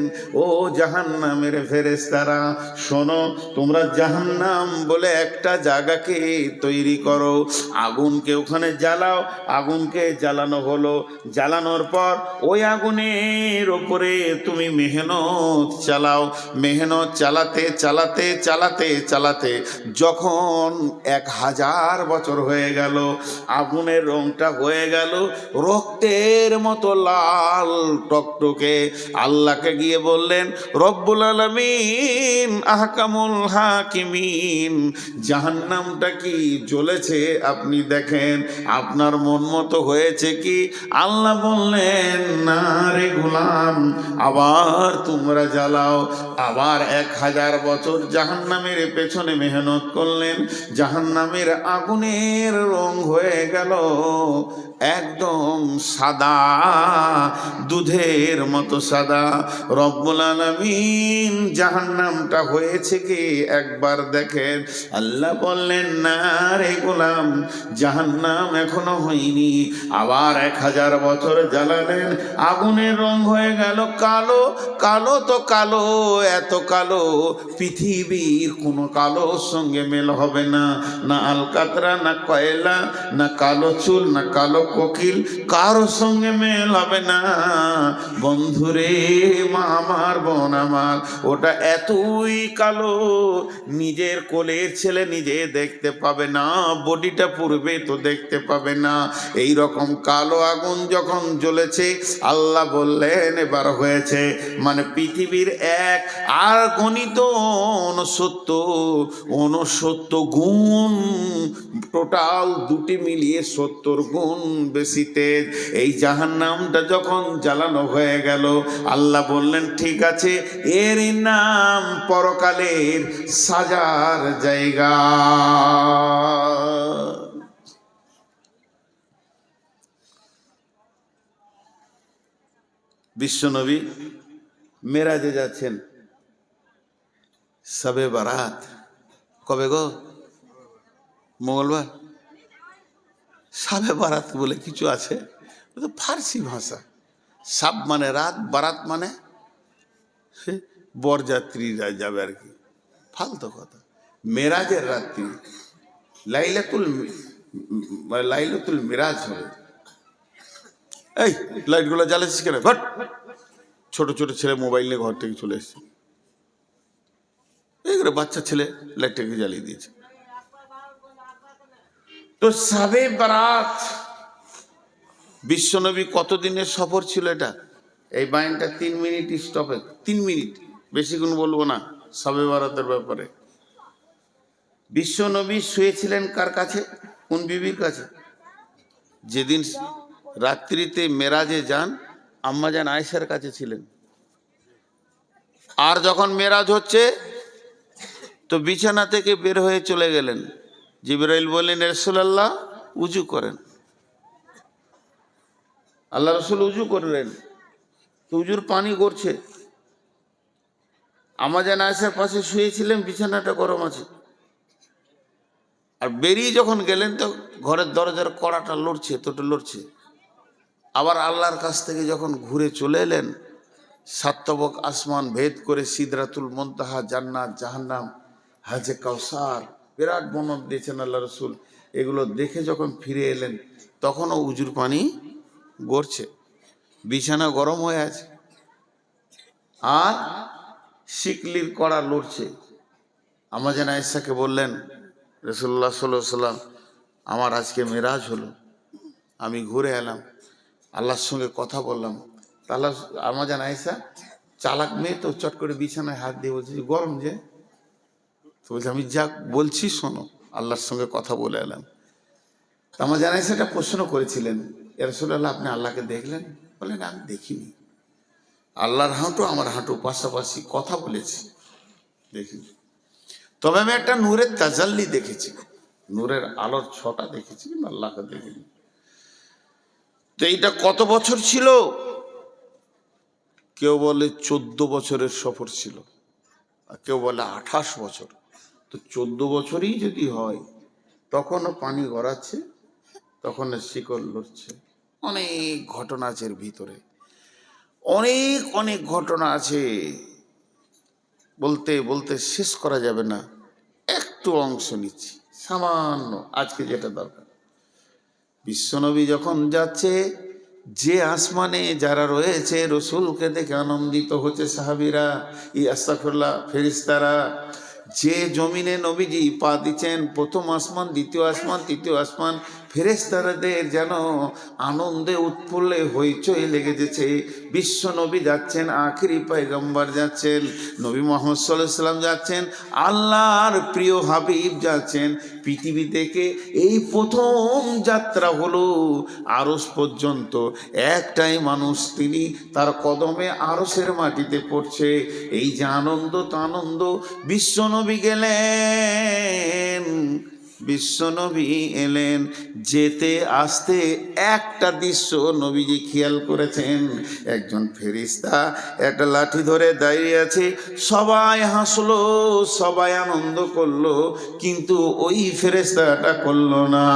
ও জাহান্নামের ফেরেশতারা, শোনো, তোমরা জাহান্নাম বলে একটা জায়গাকে তৈরি করো, আগুনকে ওখানে জ্বালাও। আগুনকে জ্বালানো হলো, জ্বালানোর পর ওই আগুনের ওপরে তুমি মেহনত চালাও। মেহনত চালাতে চালাতে চালাতে চালাতে যখন 1000 বছর হয়ে গেল, আগুনের রংটা হয়ে গেল রক্তের মতো লাল টকটকে, আল্লাহকে গিয়ে বললেন, রব্বুল আলামিন, আহকামুল হাকিমিন, জাহান্নামটা কি জ্বলেছে আপনি দেখেন, আপনার মন মতো হয়েছে কি? আল্লাহ বললেন, না রে গোলাম, আবার তোমরা জ্বালাও। আবার 1000 বছর জাহান্নামের পেছনে মেহনত করলেন, জাহান্নামের আগুনের রং হয়ে গেল একদম সাদা, দুধের মতো সাদা। রব্বুল আলামিন, জাহান্নামটা হয়েছে কি একবার দেখেন। আল্লাহ বললেন, না রে গোলাম, জাহান্নাম এখনো হয়নি। আবার 1000 বছর জ্বালালেন, আগুনের রং হয়ে গেল কালো। কালো তো কালো, এত কালো পৃথিবীর কোনো কালোর সঙ্গে মেল হবে না। না আলকাতরা, না কয়লা, না কালো চুল, না কালো কোকিল, কারোর সঙ্গে মেল হবে না। বন্ধুরে, মা আমার, বোন আমার, ওটা এতই কালো, নিজের কোলের ছেলে নিজে দেখতে পাবে না, বডিটা পুরবে তো দেখতে পাবে না। এই রকম কালো আগুন যখন জ্বলেছে, আল্লাহ বললেন, এবার হয়েছে, মানে পৃথিবীর এক আর গণিত 69 গুণ, টোটাল দুটি মিলিয়ে 70 গুণ বেশি তেজ। এই জাহান্নামটা যখন জ্বালানো হয়ে গেল, আল্লাহ বললেন, ঠিক আছে, এর নাম পরকালের সাজার জায়গা। বিশ্বনবী মেরাজে যাচ্ছেন, শবে বারাত। কবে গো? মঙ্গলবার। শবে বারাত বলে কিছু আছে, তো ফার্সি ভাষা। সাব মানে রাত, বারাত মানে বরযাত্রীরা যাবে আর কি, ফালতু কথা। মেরাজের রাত্রি, লাইলাতুল মিরাজ হবে। এই লাইটগুলো জ্বালাচ্ছিস কেন? ঘট। ছোট ছোট ছেলে মোবাইল নিয়ে ঘর থেকে চলে এসছে, এই করে বাচ্চা ছেলে লাইটটাকে জ্বালিয়ে দিয়েছে। তো শবে বারাত, বিশ্বনবী কতদিনের সফর ছিল এটা? এই বাইনটা 3 মিনিট স্টপে, 3 মিনিট, বেশিক্ষণ বলবো না শবে বরাতের ব্যাপারে। বিশ্ব নবী শুয়েছিলেন কার কাছে? কোন বিবির কাছে? যেদিন রাত্রিতে মেরাজে যান আম্মাজান আয়েশার কাছে ছিলেন। আর যখন মেরাজ হচ্ছে তো বিছানা থেকে বের হয়ে চলে গেলেন। জিবরাইল বললেন, রাসূলুল্লাহ উজু করেন। আল্লাহ রসুল উজু করলেন, তো উজুর পানি গড়ছে। আম্মাজান আয়েশার পাশে শুয়েছিলেন, বিছানাটা গরম আছে। আর বেরিয়ে যখন গেলেন তো ঘরের দরজার কড়াটা লড়ছে, তোটা লড়ছে। আবার আল্লাহর কাছ থেকে যখন ঘুরে চলে এলেন, সাতবক আসমান ভেদ করে সিদরাতুল মুনতাহা, জান্নাত, জাহান্নাম, হাজে কাউসার, বিরাট বর্ণনা দিয়েছেন আল্লাহ রসুল। এগুলো দেখে যখন ফিরে এলেন তখনও উজুর পানি গড়ছে, বিছানা গরম হয়ে আছে, আর শিকলির কড়া লড়ছে। আম্মাজান আয়েশাকে বললেন, রাসূলুল্লাহ সাল্লাল্লাহু আলাইহি ওয়াসাল্লাম, আমার আজকে মেরাজ হলো, আমি ঘুরে এলাম, আল্লাহর সঙ্গে কথা বললাম। তাহলে আম্মাজান আয়েশা চালাক মেয়ে তো, চট করে বিছানায় হাত দিয়ে বলছে, গরম যে। তো বলছে, আমি যা বলছি শোনো, আল্লাহর সঙ্গে কথা বলে এলাম। আম্মাজান আয়েশা একটা প্রশ্ন করেছিলেন, ইয়া রাসূলুল্লাহ আপনি আল্লাহকে দেখলেন? বললেন, আমি দেখিনি, আল্লাহর হাঁটু আমার হাঁটু পাশাপাশি, কথা বলেছি, দেখিনি। তবে আমি একটা নূরের তাজাল্লি দেখেছি, নূরের আলোর ছটা দেখেছি, কিন্তু আল্লাহকে দেখিনি। তো এইটা কত বছর ছিল? কেউ বলে 14 বছরের সফর ছিল, আর কেউ বলে 28 বছর। তো 14 বছরই যদি হয়, তখনও পানি গড়াচ্ছে, তখন শিকল লড়ছে। অনেক ঘটনা আছে এর ভিতরে, অনেক অনেক ঘটনা আছে, বলতে বলতে শেষ করা যাবে না। একটু অংশ নিচ্ছি সামান্য, আজকে যেটা দরকার। বিশ্বনবী যখন যাচ্ছে, যে আসমানে যারা রয়েছে রসুলকে দেখে আনন্দিত হচ্ছে সাহাবীরা, আস্তাগফিরুল্লাহ, ফেরেশতারা। যে জমিনে নবীজি পা দিচ্ছেন, প্রথম আসমান, দ্বিতীয় আসমান, তৃতীয় আসমান, ফেরেশতাদের যেন আনন্দে উৎফুল্লে হইচই লেগে যেছে। বিশ্ব নবী যাচ্ছেন, আখিরি পয়গম্বর যাচ্ছেন, নবী মুহাম্মদ সাল্লাল্লাহু আলাইহি ওয়াসাল্লাম যাচ্ছেন, আল্লাহর প্রিয় হাবিব যাচ্ছেন। পৃথিবী থেকে এই প্রথম যাত্রা হলো আরশ পর্যন্ত। একটাই মানুষ, তিনি তার কদমে আরশের মাটিতে পড়ছে। এই যে আনন্দ, তো আনন্দ। বিশ্বনবী গেলেন, বিশ্বনবী এলেন, যেতে আসতে একটা দৃশ্য নবীজি খেয়াল করেছেন। একজন ফেরেশতা একটা লাঠি ধরে দাঁড়িয়ে আছে, সবাই হাসলো, সবাই আনন্দ করলো, কিন্তু ওই ফেরেশতাটা করলো না।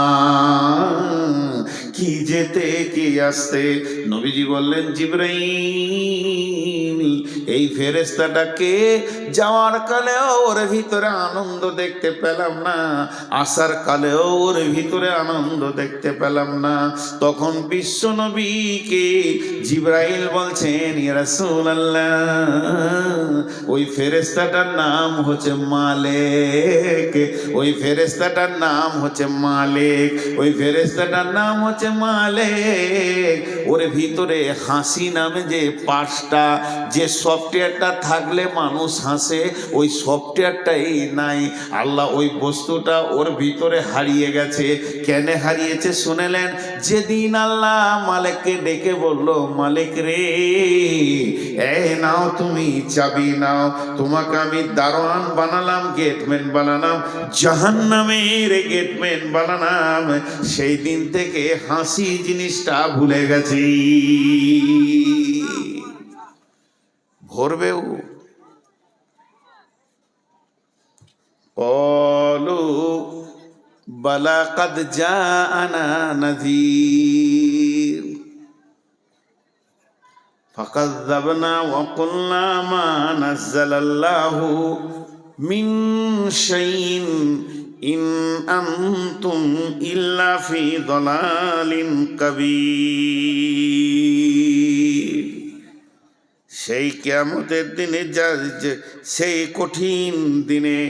কি যেতে কি আসতে? নবীজি বললেন, জিবরাইল, এই ফেরেশতাটাকে যাওয়ার কালেও ওর ভিতরে আনন্দ দেখতে পেলাম না, আসার কালেও ওর ভিতরে আনন্দ দেখতে পেলাম না। তখন বিশ্ব নবীকে জিবরাইল বলছেন, ইয়া রাসূলুল্লাহ, ওই ফেরেশতাটার নাম হচ্ছে মালিক, ওই ফেরেশতাটার নাম হচ্ছে মালিক, ওই ফেরেশতাটার নাম হচ্ছে মালিক। ওর ভিতরে হাসি নামে যে পাঁচটা, যে সফটওয়্যারটা থাকলে মানুষ হাসে, ওই সফটওয়্যারটাই নাই। আল্লাহ ওই বস্তুটা ওর ভিতরে হারিয়ে গেছে। কেন হারিয়েছে শুনেলেন? যেদিন আল্লাহ মালিককে ডেকে বলল, মালিক রে, এই নাও তুমি চাবি নাও, তোমাকে আমি দারোয়ান বানালাম, গেটম্যান বানালাম, জাহান্নামের গেটম্যান বানালাম, সেই দিন থেকে হাসি জিনিসটা ভুলে গেছি। ভরবেও বলো, বালা কাদ জাআনা নাযীর ফাকাযযাবনা ওয়া কুলনা মা নাযালাল্লাহু মিন শাইইন ইন আনতুম ইল্লা ফি দালালিন কাবীর। সেই কিয়ামতের দিনে, সেই কঠিন দিনে,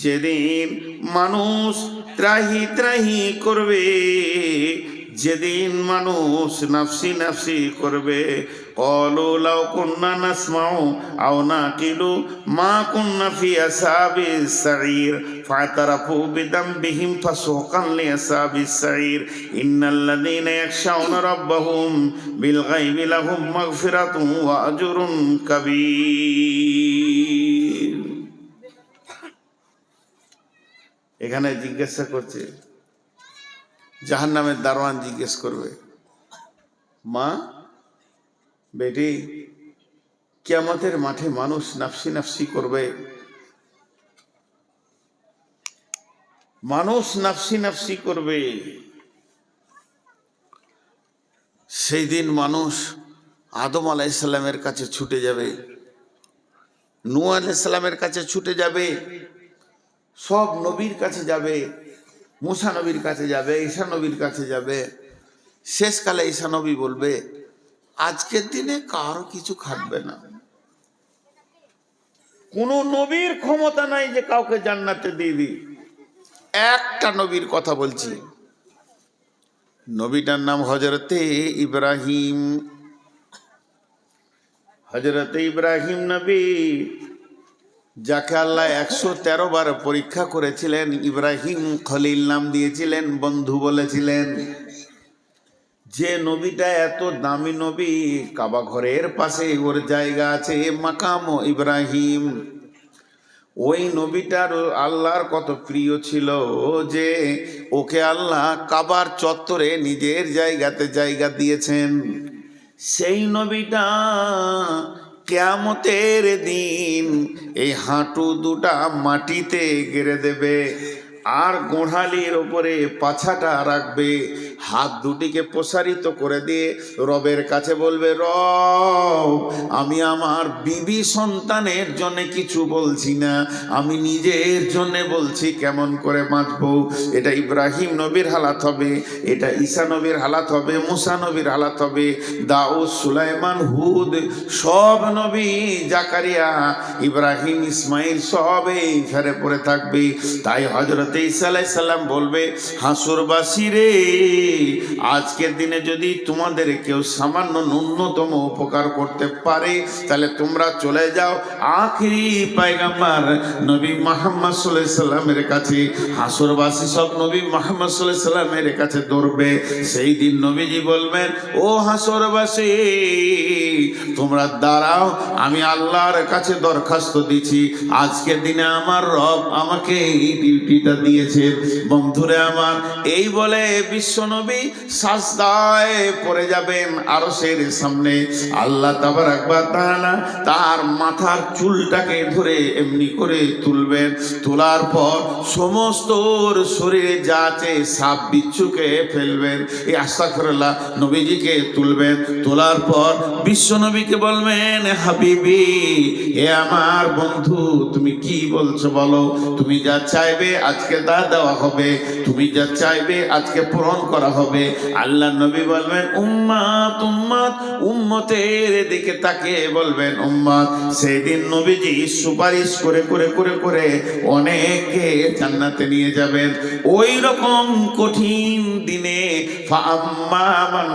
যেদিন মানুষ ত্রাহি ত্রাহি করবে, যেদিন মানুষ নাফসি নাফসি করবে, ক্বালু লাউ কুন্না নাসমাউ আও নাকিলু মা কুন্না ফি আসহাবিস সাঈর ফাতারাফু বিদামবিহিম ফাসুকান লিআসহাবিস সাঈর ইন্নাল্লাযীনা ইয়াখশাউনা রাব্বাহুম বিল গায়বি লাহুম মাগফিরাতুন ওয়া আজরুন কাবীর। এখানে জিজ্ঞাসা করছে, জাহান্নামের দারোয়ান জিজ্ঞেস করবে, মা বেটি, কিয়ামতের মাঠে মানুষ নাফসি নাফসি করবে, মানুষ নাফসি নাফসি করবে। সেই দিন মানুষ আদম আলাইহিস সালামের কাছে ছুটে যাবে, নূহ আলাইহিস সালামের কাছে ছুটে যাবে, সব নবীর কাছে যাবে, মুসা নবীর কাছে যাবে, ঈসা নবীর কাছে যাবে। শেষকালে ঈসা নবী বলবে, আজকের দিনে কারো কিছু খাটবে না, কোন নবীর ক্ষমতা নাই যে কাউকে জান্নাতে দিয়ে দিই। একটা নবীর কথা বলছি, নবীটার নাম হযরতে ইব্রাহিম। হযরতে ইব্রাহিম নবী, যাকে আল্লাহ 113 বার পরীক্ষা করেছিলেন, ইব্রাহিম খলিল নাম দিয়েছিলেন, বন্ধু বলেছিলেন। যে নবীটা এত দামি নবী, কাবা ঘরের পাশে ওর জায়গা আছে, মাকাম ইব্রাহিম। ওই নবীটার আল্লাহর কত প্রিয় ছিল যে ওকে আল্লাহ কাবার চত্বরে নিজের জায়গাতে জায়গা দিয়েছেন। সেই নবীটা কিয়ামতের দিন এই হাঁটু দুটা মাটিতে গেড়ে দেবে, আর গোড়ালির ওপরে পাছাটা রাখবে, হাত দুটিকে প্রসারিত করে দিয়ে রবের কাছে বলবে, রব, আমি আমার বিবি সন্তানের জন্য কিছু বলছি না, আমি নিজের জন্য বলছি কেমন করে বাঁচবো। এটা ইব্রাহিম নবীর হালাত হবে, এটা ঈসা নবীর হালাত হবে, মুসা নবীর হালাত হবে, দাউদ, সুলাইমান, হুদ, সব নবী, জাকারিয়া, ইব্রাহিম, ইসমাইল সব এই ফেরে পড়ে থাকবে। তাই হযরত ঈসা আলাইহিস সালাম বলবে, হাসুরবাসী রে, আজকের দিনে যদি তোমাদের কেউ সামান্য ন্যূনতম উপকার করতে পারে, তাহলে তোমরা চলে যাও আখিরি পয়গম্বর নবী মুহাম্মদ সাল্লাল্লাহু আলাইহি সাল্লামের কাছে। হাসুরবাসী সব নবী মুহাম্মদ সাল্লাল্লাহু আলাইহি সাল্লামের কাছে দৌড়বে। সেই দিন নবীজি বলবেন, ও হাসুরবাসী, তোমরা দাঁড়াও, আমি আল্লাহর কাছে দরখাস্ত দিচ্ছি, আজকের দিনে আমার রব আমাকে এই ডিউটিটা দিয়েছে। বন্ধুরে আমার, এই বলে বিশ্বনবী সাজদায় পড়ে যাবেন আরশের সামনে। আল্লাহ তাবারাক ওয়া তাআলা তার মাথার চুলটাকে ধরে এমনি করে তুলবেন, তোলার পর সমস্ত শরীরে যা আছে সাপ বিচ্ছুকে ফেলবেন, এই আস্তাগফিরুল্লাহ, নবীজিকে তুলবেন, তোলার পর বিশ্বনবীকে বলবেন, হাবিবি, এ আমার বন্ধু, তুমি কি বলছো বলো, তুমি যা চাইবে আজকে তা দেওয়া হবে, তুমি যা চাইবে আজকে পূরণ করা হবে। আল্লাহ নবী বলবেন, উম্মত উম্মত, উম্মতের দিকে তাকিয়ে বলবেন উম্মত। সেদিন নবীজি সুপারিশ করে করে করে করে অনেকে জান্নাতে নিয়ে যাবেন। ওই রকম কঠিন দিনে ফাআম্মা মান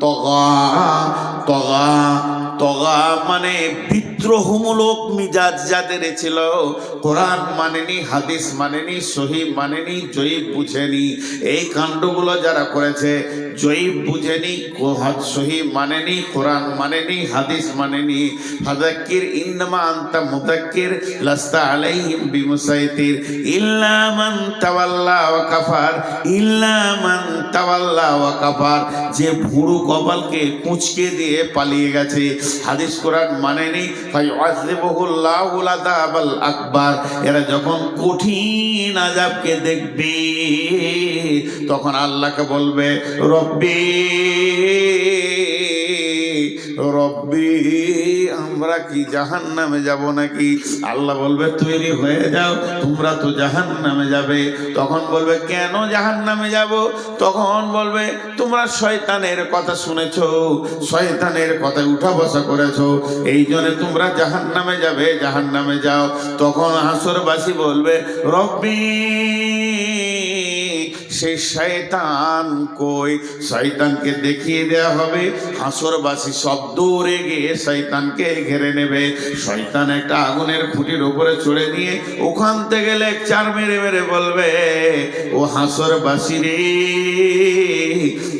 তগা, তগা, তগা মানে বিদ্রোহমূলক মিজাজ যাদের ছিল, কোরআন মানেনি, হাদিস মানেনি, সহিহ মানেনি, জয়ীব বুঝেনি, এই কাণ্ডগুলো যারা করেছে, জয়ীব বুঝেনি, সহিহ মানেনি, কোরআন মানেনি, হাদিস মানেনি, ফাযাক্কির ইন্নামা আনতা মুযাক্কির লাস্তা আলাইহিম বিমুসাইতির ইল্লা মান তাওয়াল্লা ওয়া কাফার, ইল্লা মান তাওয়াল্লা ওয়া কাফার, যে ভুরু কপালকে কুঁচকে দিয়ে পালিয়ে গেছে, হাদিস কোরআন মানেনি, ফায়ুআযিবুহুল্লাহুল আযাবাল আকবার। এরা যখন কঠিন আযাবকে দেখবে, তখন আল্লাহকে বলবে, রব্বি রব্বি, আমরা কি জাহান্নামে যাব নাকি? আল্লাহ বলবে, তৈরি হয়ে যাও, তোমরা তো জাহান্নামে যাবে। তখন বলবে, কেন জাহান্নামে যাব? তখন বলবে, তোমরা শয়তানের কথা শুনেছো, শয়তানের কথায় উঠা বসা করেছো, এই জন্য তোমরা জাহান্নামে যাবে, জাহান্নামে যাও। তখন হাসরবাসী বলবে, রব্বি সেই শয়তান কই? শয়তানকে দেখিয়ে দেওয়া হবে, হাসরবাসী সব দৌড়ে গিয়ে শয়তানকে ঘিরে নেবে। শয়তান একটা আগুনের খুঁটির উপরে চড়ে নিয়ে ওখান থেকে লেকচার মেরে মেরে বলবে, ও হাসরবাসী রে,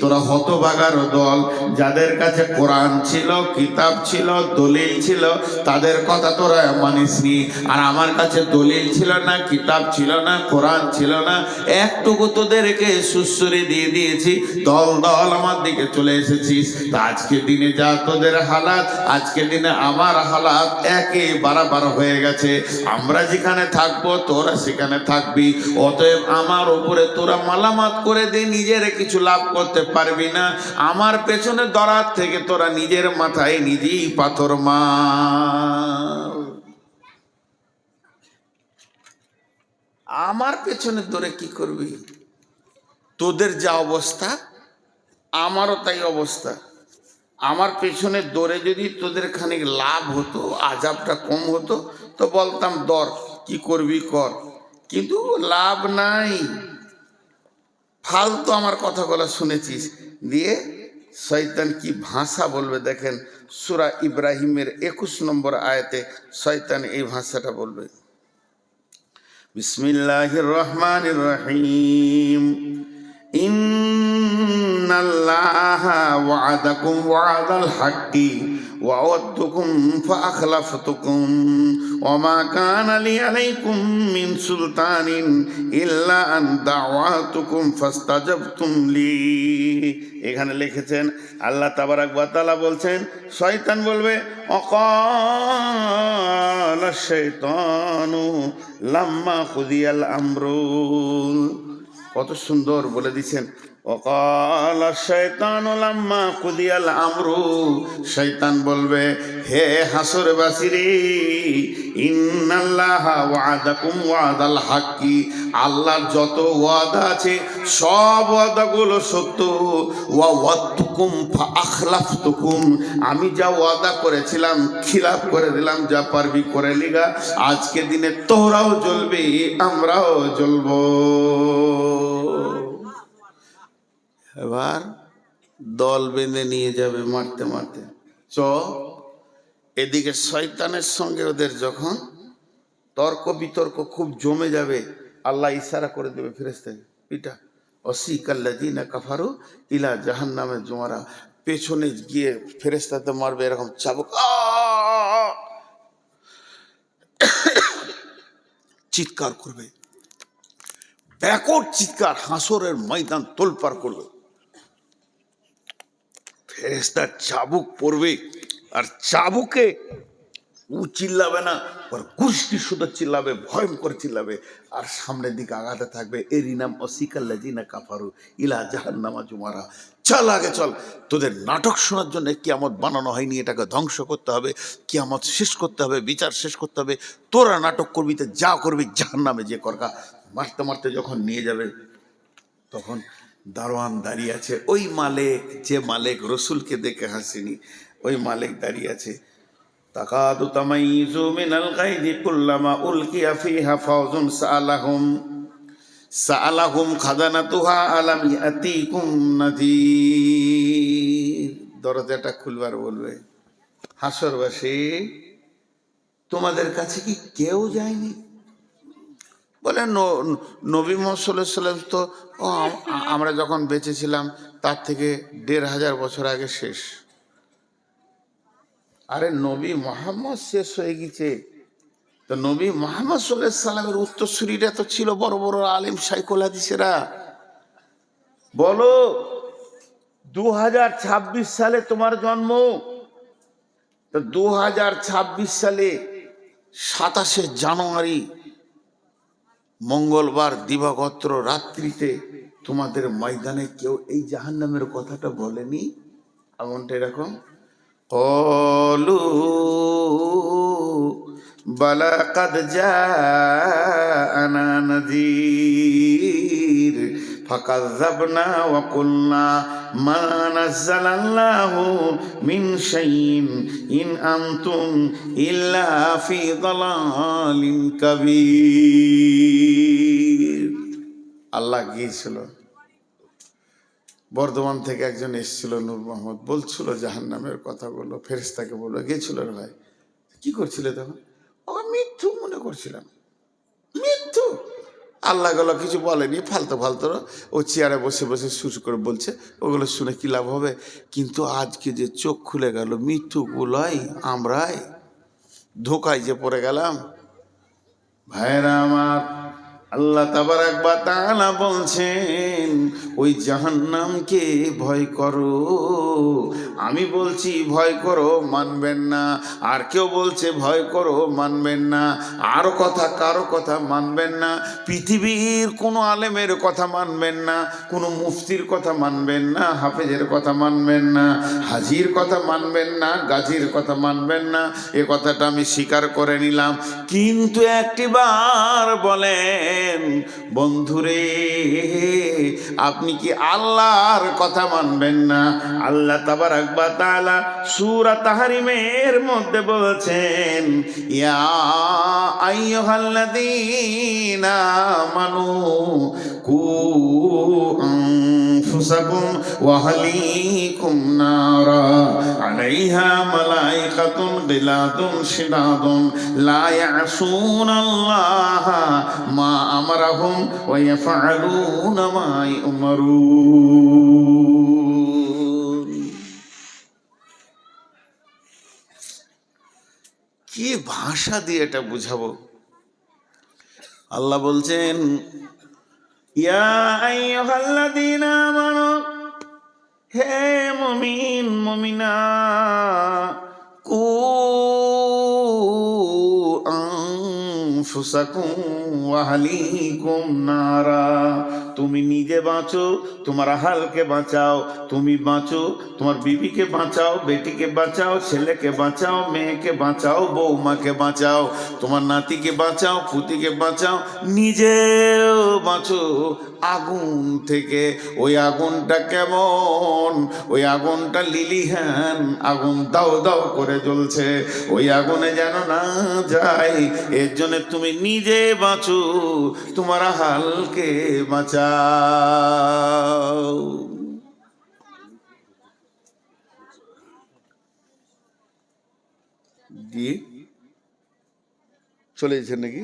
তোরা হতভাগার দল, যাদের কাছে কোরআন ছিল, কিতাব ছিল, দলিল ছিল, তাদের কথা তোরা মানিসনি। আর আমার কাছে দলিল ছিল না, কিতাব ছিল না, কোরআন ছিল না, একটুকু তোদেরকে সুসুরি দিয়ে দিয়েছি, দল দল আমার দিকে চলে এসেছিস। তা আজকে দিনে যা তোদের হালাত, আজকে দিনে আমার হালাত একে বারাবার হয়ে গেছে। আমরা যেখানে থাকবো তোরা সেখানে থাকবি, অতএব আমার উপরে তোরা মালামাত করে দে, নিজের কিছু লাভ করতে পারবি না। আমার পেছনে দরার থেকে তোরা নিজের মাথায় নিজেই পাথর মার। আমার পেছনে দৌড়ে কি করবি? তোদের যা অবস্থা আমারও তাই অবস্থা। আমার পেছনে দৌড়ে যদি তোদের খানিক লাভ হতো, আজাবটা কম হতো, তো বলতাম দর, কি করবি কর, কিন্তু লাভ নাই। ফালতু আমার কথাগুলো শুনেছিস। দিয়ে শয়তান কি ভাষা বলবে দেখেন, সূরা ইব্রাহিমের 21 নম্বর আয়াতে শয়তান এই ভাষাটা বলবে, বিসমিল্লাহির রহমানির রহিম, ইন্নাল্লাহা ওয়া'আদাকুম ওয়া'দাল হাক্কি ওয়া'আদতুকুম ফাআখলাফতুকুম ওয়া মা কানা লি আলাইকুম মিন সুলতানিন ইল্লা আন দাওয়াতুকুম ফাস্তাজাবতুম লি। এখানে লিখেছেন আল্লাহ তাবারাক ওয়া তাআলা বলছেন, শয়তান বলবে, অকাল শাইতানু লাম্মা কুদিয়াল আমরু। কত সুন্দর বলে দিচ্ছেন, অকাল শাইতানু লাম্মা কুদিয়াল আমরু। শয়তান বলবে, হে হাসরবাসী রে, ইন্নাল্লাহা ওয়া'আদাকুম ওয়া'দাল হাক্কি, আল্লাহর যত ওয়াদা আছে সব ওয়াদাগুলো সত্য। ওয়া ওয়াদতুকুম ফাআখলাফতুকুম, আমি যা ওয়াদা করেছিলাম খিলাফ করে দিলাম, যা পারবি করে লিগা। আজকে দিনে তোরাও জ্বলবি, আমরাও জ্বলবো। এবার দল বেঁধে নিয়ে যাবে মারতে মারতে। এদিকে শয়তানের সঙ্গে ওদের যখন তর্ক বিতর্ক খুব জমে যাবে, আল্লাহ ইশারা করে দেবে ফেরেশতাকে, পিটা, ওয়াসিকাল্লাযীনা কাফারু ইলা জাহান্নামে যুমারা। পেছনে গিয়ে ফেরেশতাতে মারবে এরকম চাবুক, চিৎকার করবে, ব্যাকট চিৎকার, হাসরের ময়দান তোলপাড় করবে। ফেরেশতার চাবুক পড়বে, আর চাবুকে ও চিল্লাবে না, ওর গোষ্ঠী শুধু চিল্লাবে, ভয়ঙ্কর চিল্লাবে, আর সামনের দিকে আগাতে থাকবে। এরই নাম ওয়াসিকাল্লাযীনা কাফারু ইলা জাহান্নামা যুমারা। চল আগে চল, তোদের নাটক শোনার জন্য কিয়ামত বানানো হয়নি, এটাকে ধ্বংস করতে হবে, কিয়ামত শেষ করতে হবে, বিচার শেষ করতে হবে। তোরা নাটক করবি তো যা করবি জাহান্নামে যে করকা। মারতে মারতে যখন নিয়ে যাবে, তখন দারোয়ান দাঁড়িয়ে আছে, ওই মালিক, যে মালিক রসুলকে দেখে হাসিনি, ওই মালিক দাঁড়িয়ে আছে। তাকাদু তামাইযু মিনাল গায়জি কুল্লামা উলকিয়া ফিহা ফাওজুন সাআলাহুম খাজানাতুহা আলাম ইয়াতিকুম নাযীর। দরজাটা খুলবার বলবে, হাসরবাসী, তোমাদের কাছে কি কেউ যায়নি? বলে, নবী মুহাম্মদ সাল্লাল্লাহু আলাইহি ওয়াসাল্লাম তো আমরা যখন বেঁচে ছিলাম তার থেকে ১৫০০ বছর আগে শেষ। আরে নবী মুহাম্মদ শেষ হয়ে গেছে, তো নবী মুহাম্মদ সাল্লাল্লাহু আলাইহি ওয়াসাল্লামের উত্তরসূরিরা তো ছিল বড় বড় আলেম শাইখুল হাদিসেরা। বলো, 2026 সালে তোমার জন্ম, তো 2026 সালে 27শে জানুয়ারি মঙ্গলবার দিবাগত রাত্রিতে তোমাদের ময়দানে কেউ এই জাহান্নামের কথাটা বলেনি? এমনটা এরকম ক্বালু বালা কাদ জাআনা নাযীর ফাকাযযাবনা ওয়া কুলনা মা নাযালাল্লাহু মিন শাইইন ইন আনতুম ইল্লা ফি দালালিন কাবীর। আল্লাহ গিয়েছিল, বর্ধমান থেকে একজন এসেছিল নূর মোহাম্মদ, বলছিল জাহান্নামের কথাগুলো, ফেরেশতাকে বললো, গিয়েছিল রে ভাই, কি করছিলে তখন? ও মৃত্যু মনে করছিলাম, মৃত্যু। আল্লাহ গুলো কিছু বলেনি, ফালতু ফালতু ও চেয়ারে বসে বসে সুর করে বলছে, ওগুলো শুনে কি লাভ হবে? কিন্তু আজকে যে চোখ খুলে গেল, মৃত্যুগুলোই আমরাই ধোকায় যে পড়ে গেলাম। ভাইরা আমার, আল্লাহ তাবারাক ওয়া তাআলা বলছেন ওই জাহান্নামকে ভয় করো। আমি বলছি ভয় করো, মানবেন না। আর কেউ বলছে ভয় করো, মানবেন না। আর কথা, কারো কথা মানবেন না। পৃথিবীর কোনো আলেমের কথা মানবেন না, কোনো মুফতির কথা মানবেন না, হাফেজের কথা মানবেন না, হাজির কথা মানবেন না, গাজীর কথা মানবেন না। এ কথাটা আমি স্বীকার করে নিলাম। কিন্তু একটিবার বলেন, বন্ধুরে, আপনি কি আল্লাহর কথা মানবেন না? আল্লাহ তাবারাক ওয়া তাআলা সূরা তাহরিমের মধ্যে বলছেন, ইয়া আইয়ুহাল্লাযীনা আমানু কু আনফুসাকুম ওয়া আহলিকুম নারা আলাইহা মালাইকাতুন গিলাদুন শিদাদুন লা ইয়াসুনাল্লাহা মা আমারাহুম ওয়া ইয়াফআলুনা মা ইউমারুন। কি ভাষা দিয়ে এটা বুঝাবো? আল্লাহ বলছেন, ইয়া আইয়ুহাল্লাযীনা আমানু, হে মুমিন মুমিনা, কু আনফুসাকুম ওয়া আহলিকুম নারা, তুমি নিজে বাঁচো, তোমার আহালকে বাঁচাও। তুমি বাঁচো, তোমার বিবিকে বাঁচাও, বেটিকে বাঁচাও, ছেলেকে বাঁচাও, মেয়েকে বাঁচাও, বৌমাকে বাঁচাও, তোমার নাতিকে বাঁচাও, পুতিকে বাঁচাও, নিজেও বাঁচো আগুন থেকে। ওই আগুনটা কেমন? ওই আগুনটা লিলিহান আগুন, দাও দাও করে জ্বলছে। ওই আগুনে যেন না যায়, এর জন্য তুমি নিজে বাঁচো, তোমার আহালকে বাঁচাও। দিয়ে চলে যাচ্ছেন নাকি?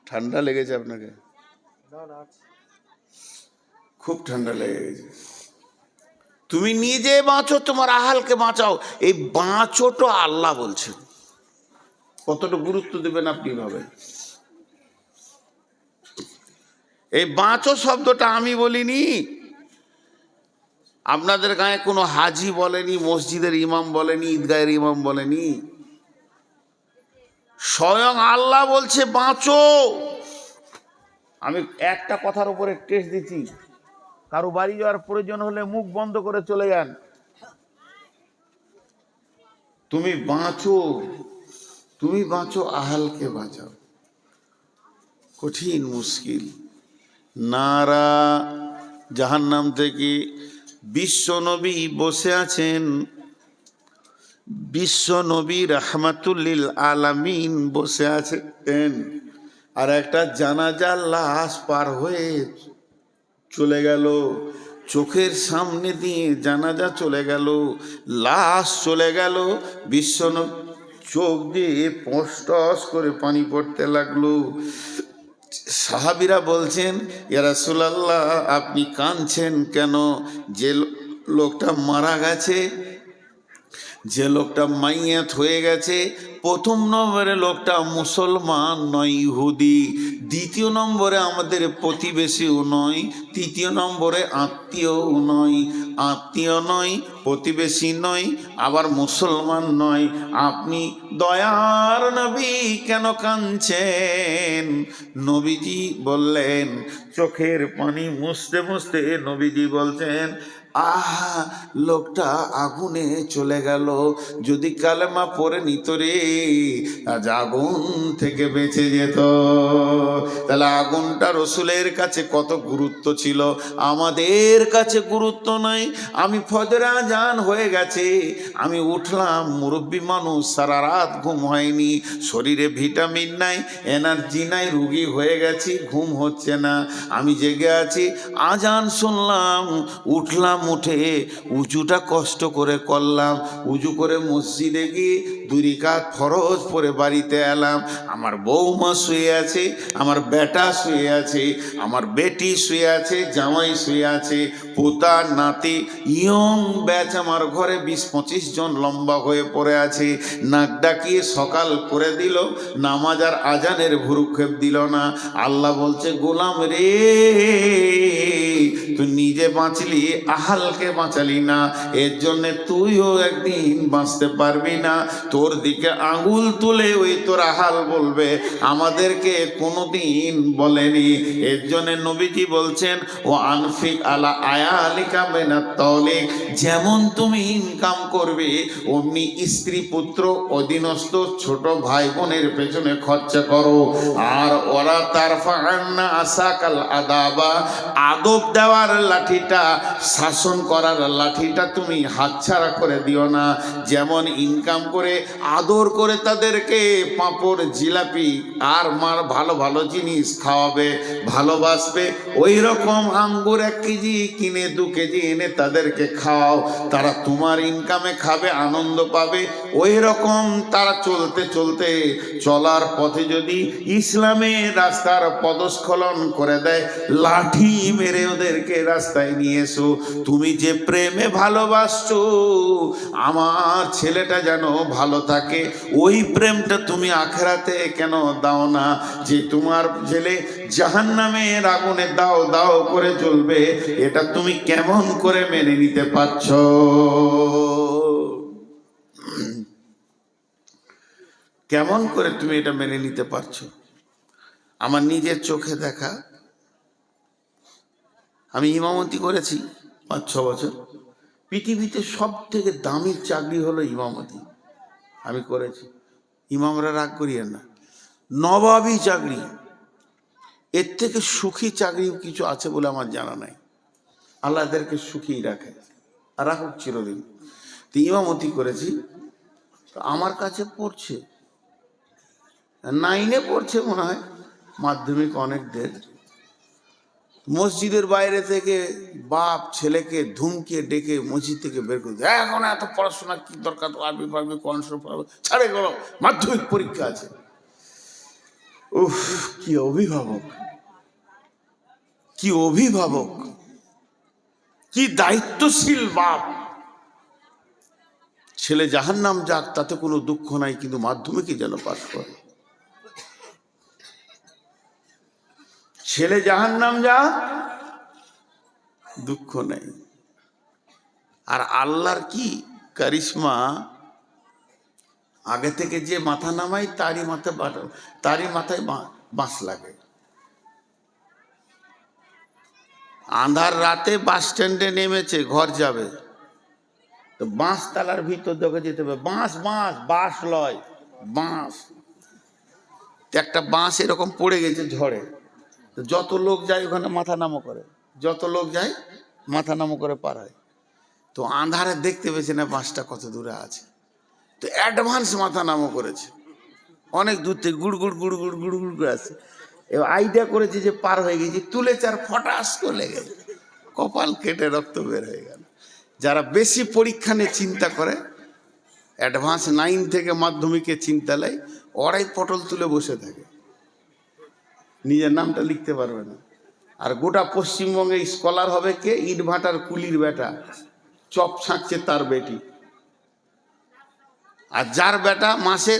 ঠান্ডা লেগেছে আপনাকে? খুব ঠান্ডা লেগে গেছে। তুমি নিজে বাঁচো, তোমার আহালকে বাঁচাও। এই বাঁচোটা আল্লাহ বলছে, কতটা গুরুত্ব দেবেন আপনি ভাবেন। এই বাঁচো শব্দটা আমি বলিনি, আপনাদের গায়ে কোনো হাজি বলেনি, মসজিদের ইমাম বলেনি, ঈদগাহের ইমাম বলেনি, স্বয়ং আল্লাহ বলছে বাঁচো। আমি একটা কথার উপরে টেস্ট দিচ্ছি, কারো বাড়ি যাওয়ার প্রয়োজন হলে মুখ বন্ধ করে চলে যান। তুমি বাঁচো, তুমি বাঁচো, আহালকে বাঁচাও। কঠিন মুশকিল। নারা, জাহান্নাম থেকে বিশ্ব নবী বসে আছেন, বিশ্ব নবী রাহমাতুল লিল আলামিন বসে আছেন, আর একটা জানাজার লাশ পার হয়ে চলে গেল। চোখের সামনে দিয়ে জানাজা চলে গেল, লাশ চলে গেল, বিশ্ব চোখ দিয়ে পশটস করে পানি পড়তে লাগলো। সাহাবীরা বলছেন, ইয়া রাসূলুল্লাহ, আপনি কাঁদছেন কেন? যে লোকটা মারা গেছে, যে লোকটা মাইয়াত হয়ে গেছে, প্রথম নম্বরে লোকটা মুসলমান নয়, ইহুদি। দ্বিতীয় নম্বরে আমাদের প্রতিবেশীও নয়, তৃতীয় নম্বরে আত্মীয়ও নয়। আত্মীয় নয়, প্রতিবেশী নয়, আবার মুসলমান নয়। আপনি দয়ার নবী কেন কাঁদছেন? নবীজি বললেন, চোখের পানি মুছতে মুছতে নবীজি বলছেন, আহা, লোকটা আগুনে চলে গেল, যদি কালেমা পড়ে নিত রে আজ আগুন থেকে বেঁচে যেত। তাহলে আগুনটা রসুলের কাছে কত গুরুত্ব ছিল, আমাদের কাছে গুরুত্ব নাই। আমি ফজরে আজান হয়ে গেছে, আমি উঠলাম, মুরব্বী মানুষ, সারা রাত ঘুম হয়নি, শরীরে ভিটামিন নাই, এনার্জি নাই, রুগী হয়ে গেছি, ঘুম হচ্ছে না, আমি জেগে আছি, আজান শুনলাম, উঠলাম, উঠে উঁচুটা কষ্ট করে করলাম, উঁচু করে মসজিদে গিয়ে 2 রাকাত ফরজ পরে বাড়িতে এলাম। আমার বৌমা শুয়ে আছে, আমার বেটা শুয়ে আছে, আমার বেটি শুয়ে আছে, জামাই শুয়ে আছে, পোতা নাতি ইয়ং ব্যাচ আমার ঘরে 20-25 জন লম্বা হয়ে পড়ে আছে। নাক ডাকিয়ে সকাল করে দিল, নামাজ আর আজানের ভুরুক্ষেপ দিল না। আল্লাহ বলছে, গোলাম রে, তুই নিজে বাঁচলি, আহালকে বাঁচালি না, এর জন্যে তুইও একদিন বাঁচতে পারবি না। তোর দিকে আঙুল তুলে ওই তোর আহাল বলবে, আমাদেরকে কোনোদিন বলেনি। এর জন্যে নবীজি বলছেন, ও আনফিক আলা আয়ালিকা মিনাত তাওলিক, যেমন তুমি ইনকাম করবে অমনি স্ত্রী পুত্র অধীনস্থ ছোট ভাই বোনের পেছনে খরচা করো। আর ওরা তারফাআন্না আসাকাল আদাবা, আদব দেওয়ার লাঠিটা, শাসন করার লাঠিটা তুমি হাতছাড়া করে দিও না। যেমন ইনকাম করে আদর করে তাদেরকে পাঁপড় জিলাপি আর মার ভালো ভালো জিনিস খাওয়াবে, ভালোবাসবে, ওই রকম আঙ্গুর 1 কেজি কিনে 2 কেজি এনে তাদেরকে খাওয়াও, তারা তোমার ইনকামে খাবে, আনন্দ পাবে। ওই রকম তারা চলতে চলতে চলার পথে যদি ইসলামের রাস্তার পদস্খলন করে দেয়, লাঠি মেরে ওদেরকে রাস্তায় নিয়ে এসো। তুমি যে প্রেমে ভালোবাসছো আমার ছেলেটা যেন ভালো থাকে, ওই প্রেমটা তুমি আখেরাতে কেন দাও না? যে তোমার ছেলে জাহান্নামের আগুনে দাও দাও করে জ্বলবে, এটা তুমি কেমন করে মেনে নিতে পারছো? কেমন করে তুমি এটা মেনে নিতে পারছো? আমার নিজের চোখে দেখা, আমি ইমামতি করেছি 5-6 বছর। পৃথিবীতে সব থেকে দামি চাকরি হলো ইমামতি, আমি করেছি। ইমামরা রাগ করিয়েন না, নবাবী চাকরি, এর থেকে সুখী চাকরি কিছু আছে বলে আমার জানা নাই। আল্লাহ এদেরকে সুখী রাখে আর রাখুক চিরদিন। তো ইমামতি করেছি, তো আমার কাছে পড়ছে 9-এ পড়ছে মনে হয়, মাধ্যমিক অনেক দের। মসজিদের বাইরে থেকে বাপ ছেলেকে ধুমকিয়ে ডেকে মসজিদ থেকে বের করে দেয়, এখন এত পড়াশোনা কি দরকার, তো আরবি পারবে, কনসেপ্ট পারবে, ছাড়ে গেল, মাধ্যমিক পরীক্ষা আছে। উফ, কি অভিভাবক, কি অভিভাবক, কি দায়িত্বশীল বাপ। ছেলে জাহান্নাম যাক তাতে কোনো দুঃখ নাই, কিন্তু মাধ্যমিকে যেন পাস করে। ছেলে জাহান্নাম যাক দুঃখ নেই। আর আল্লাহর কি কারিশমা, আগে থেকে যে মাথা নামায় তারই মাথায় বাঁশ লাগে। আন্ধার রাতে বাস স্ট্যান্ডে নেমেছে, ঘর যাবে, তো বাঁশ তালার ভিতর দেখে যেতে হবে, বাঁশ বাঁশ বাঁশ লয় বাঁশ। একটা বাঁশ এরকম পড়ে গেছে ঝড়ে, তো যত লোক যায় ওখানে মাথা নামো করে, যত লোক যায় মাথা নামো করে পার হয়। তো আন্ধারে দেখতে পেয়েছে না বাঁশটা কত দূরে আছে, তো অ্যাডভান্স মাথা নামো করেছে, অনেক দূর থেকে গুড় গুড় গুড় গুড় গুড় গুড় করে আছে। এবার আইডিয়া করেছে যে পার হয়ে গেছে, তুলেছে আর ফটাস করে লেগে কপাল কেটে রক্ত বের হয়ে গেল। যারা বেশি পরীক্ষা নিয়ে চিন্তা করে, অ্যাডভান্স 9 থেকে মাধ্যমিকে চিন্তা নেয়, ওরাই পটল তুলে বসে থাকে, নিজের নামটা লিখতে পারবে না। আর গোটা পশ্চিমবঙ্গে স্কলার হবে কে? ইট ভাটার কুলির বেটা, চপ ছাঁকছে তার বেটি। আর যার বেটা মাসে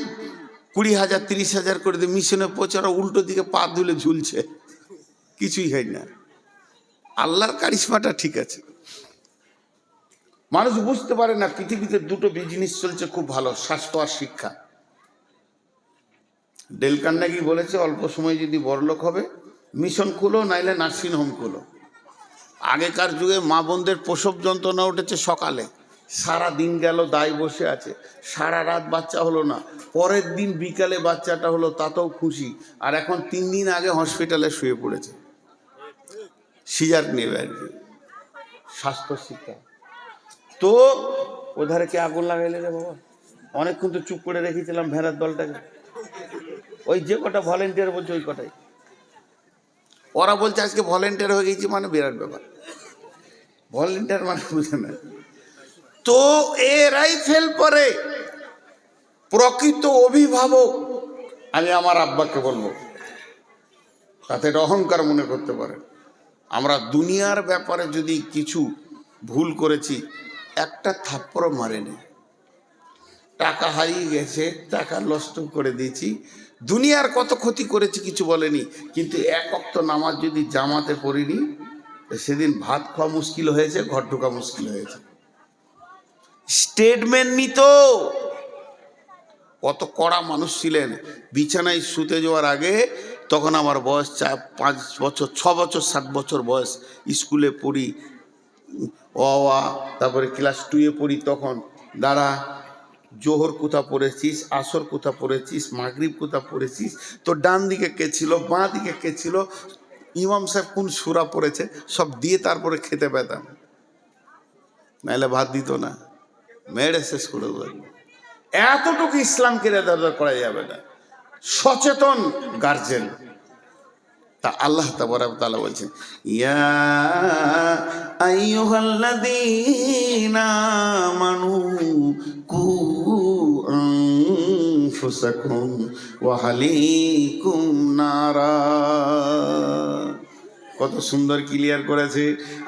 20,000 30,000 করে দিয়ে মিশনে পৌঁছে, ওরা উল্টো দিকে পা ধুলে ঝুলছে, কিছুই হয় না। আল্লাহর কারিশমাটা ঠিক আছে। মানুষ বুঝতে পারে না পৃথিবীতে 2টো বিজনেস চলছে খুব ভালো, স্বাস্থ্য আর শিক্ষা। ডেল কার্নেগি বলেছে, অল্প সময় যদি বড়লোক হবে মিশন খুলো, নাইলে নার্সিং হোম খুলো। আগেকার যুগে মা বোনদের প্রসব যন্ত্রণা উঠেছে সকালে, সারা দিন গেল দায় বসে আছে, সারা রাত বাচ্চা হলো না, পরের দিন বিকালে বাচ্চাটা হলো, তাতেও খুশি। আর এখন 3 দিন আগে হসপিটালে শুয়ে পড়েছে, সিজার নেবে আর কি, স্বাস্থ্য শিক্ষা। তো ওধারে কে আগুন লাগাইলে রে বাবা? অনেকক্ষণ তো চুপ করে রেখেছিলাম ভেড়ার দলটাকে, ওই যে কটা ভলেন্টিয়ার বলছে ওই কটাই। ওরা বলছে আজকে ভলেন্টিয়ার হয়ে গেছি, মানে বিরাট ব্যাপার। ভলেন্টিয়ার মানে বুঝে না তো, এরাই ফেল করে। প্রকৃত অভিভাবক আমি আমার আব্বাকে বলবো, তাতে এটা অহংকার মনে করতে পারে। আমরা দুনিয়ার ব্যাপারে যদি কিছু ভুল করেছি, একটা থাপ্পড় মারেনি, টাকা হারিয়ে গেছে, টাকা নষ্ট করে দিয়েছি, দুনিয়ার কত ক্ষতি করেছি কিছু বলেনি, কিন্তু এক ওয়াক্ত নামাজ যদি জামাতে পড়িনি, সেদিন ভাত খাওয়া মুশকিল হয়েছে, ঘর ঢোকা মুশকিল হয়েছে। স্টেটমেন্ট নিত। কত কড়া মানুষ ছিলেন। বিছানায় শুতে যাওয়ার আগে, তখন আমার বয়স 5 বছর 6 বছর 7 বছর বয়স, স্কুলে পড়ি, তারপরে ক্লাস 2-এ পড়ি, তখন দাঁড়া, জোহর কোথা পড়েছিস, আসর কোথা পড়েছিস, মাগরিব কোথা পড়েছিস, তো ডান দিকে কে ছিল, বাঁ দিকে কে ছিল, ইমাম সাহেব কোন সূরা পড়েছে, সব দিয়ে তারপরে খেতে পেতাম, নাহলে ভাত দিত না, মেরে শেষ করে দেবো। এতটুকু ইসলামকে রেদারদার করা যাবে না। সচেতন গার্জেন। তা আল্লাহ তাবারক ওয়া তাআলা বলছেন, ইয়া আইয়ুহাল্লাযীনা আমানু কু আনফুসাকুম ওয়া আহলিকুম নারা। কত সুন্দর ক্লিয়ার করেছে।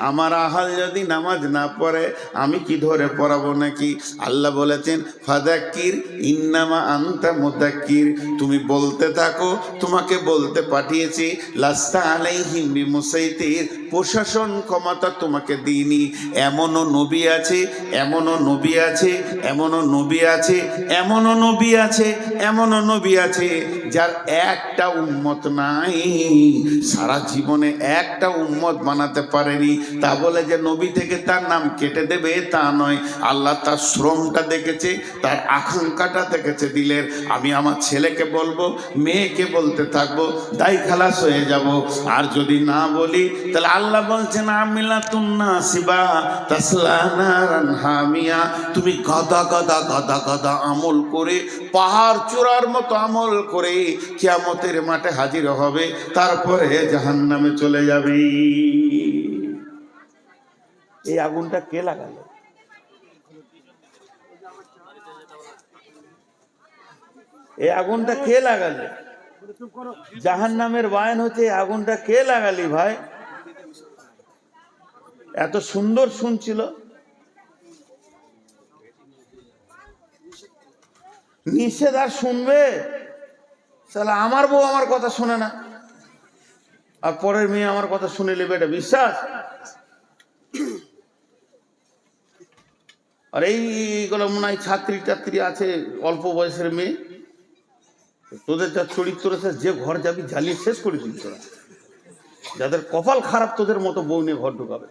আমার আহাল যদি নামাজ না পড়ে আমি কি ধরে পড়াবো নাকি? আল্লাহ বলেছেন, ফাযাক্কির ইন্নামা আনতা মুযাক্কির, তুমি বলতে থাকো, তোমাকে বলতে পাঠিয়েছি। লাস্তা আলাইহিম বিমুসাইতির, প্রশাসন ক্ষমতা তোমাকে দিইনি। এমনও নবী আছে, এমনও নবী আছে, এমনও নবী আছে, এমনও নবী আছে, এমনও নবী আছে যার একটা উম্মত নাই, সারা জীবনে একটা উম্মত বানাতে পারেনি। তা বলে যে নবী থেকে তার নাম কেটে দেবে তা নয়। আল্লাহ তার শ্রমটা দেখেছে, তার আকাঙ্ক্ষাটা দেখেছে দিলের। আমি আমার ছেলেকে বলবো, মেয়েকে বলতে থাকবো, দাই খালাস হয়ে যাব। আর যদি না বলি, তাহলে আল্লাহ বলছেন, আমিলাতুন নাসিবা তাসলা নারান হামিয়া, তুমি গাদা গাদা গাদা গাদা আমল করে, পাহাড় চূড়ার মতো আমল করে কিয়ামতের মাঠে হাজির হবে, তারপরে জাহান্নামে চলে যাবে। এই আগুনটা কে লাগালো? এই আগুনটা কে লাগালো? জাহান্নামের বায়ান হচ্ছে, এই আগুনটা কে লাগালি ভাই? এত সুন্দর শুনছিল, নিষেধ আর শুনবে? তাহলে আমার বউ আমার কথা শুনে না, আর পরের মেয়ে আমার কথা শুনে নেবে, এটা বিশ্বাস? আর এইগুলো মনে হয় ছাত্রী টাত্রী আছে, অল্প বয়সের মেয়ে, তোদের যা চরিত্র আছে, যে ঘর যাবি জ্বালিয়ে শেষ করে দিবি তোরা। যাদের কপাল খারাপ তোদের মতো বউ নিয়ে ঘর ঢুকাবে।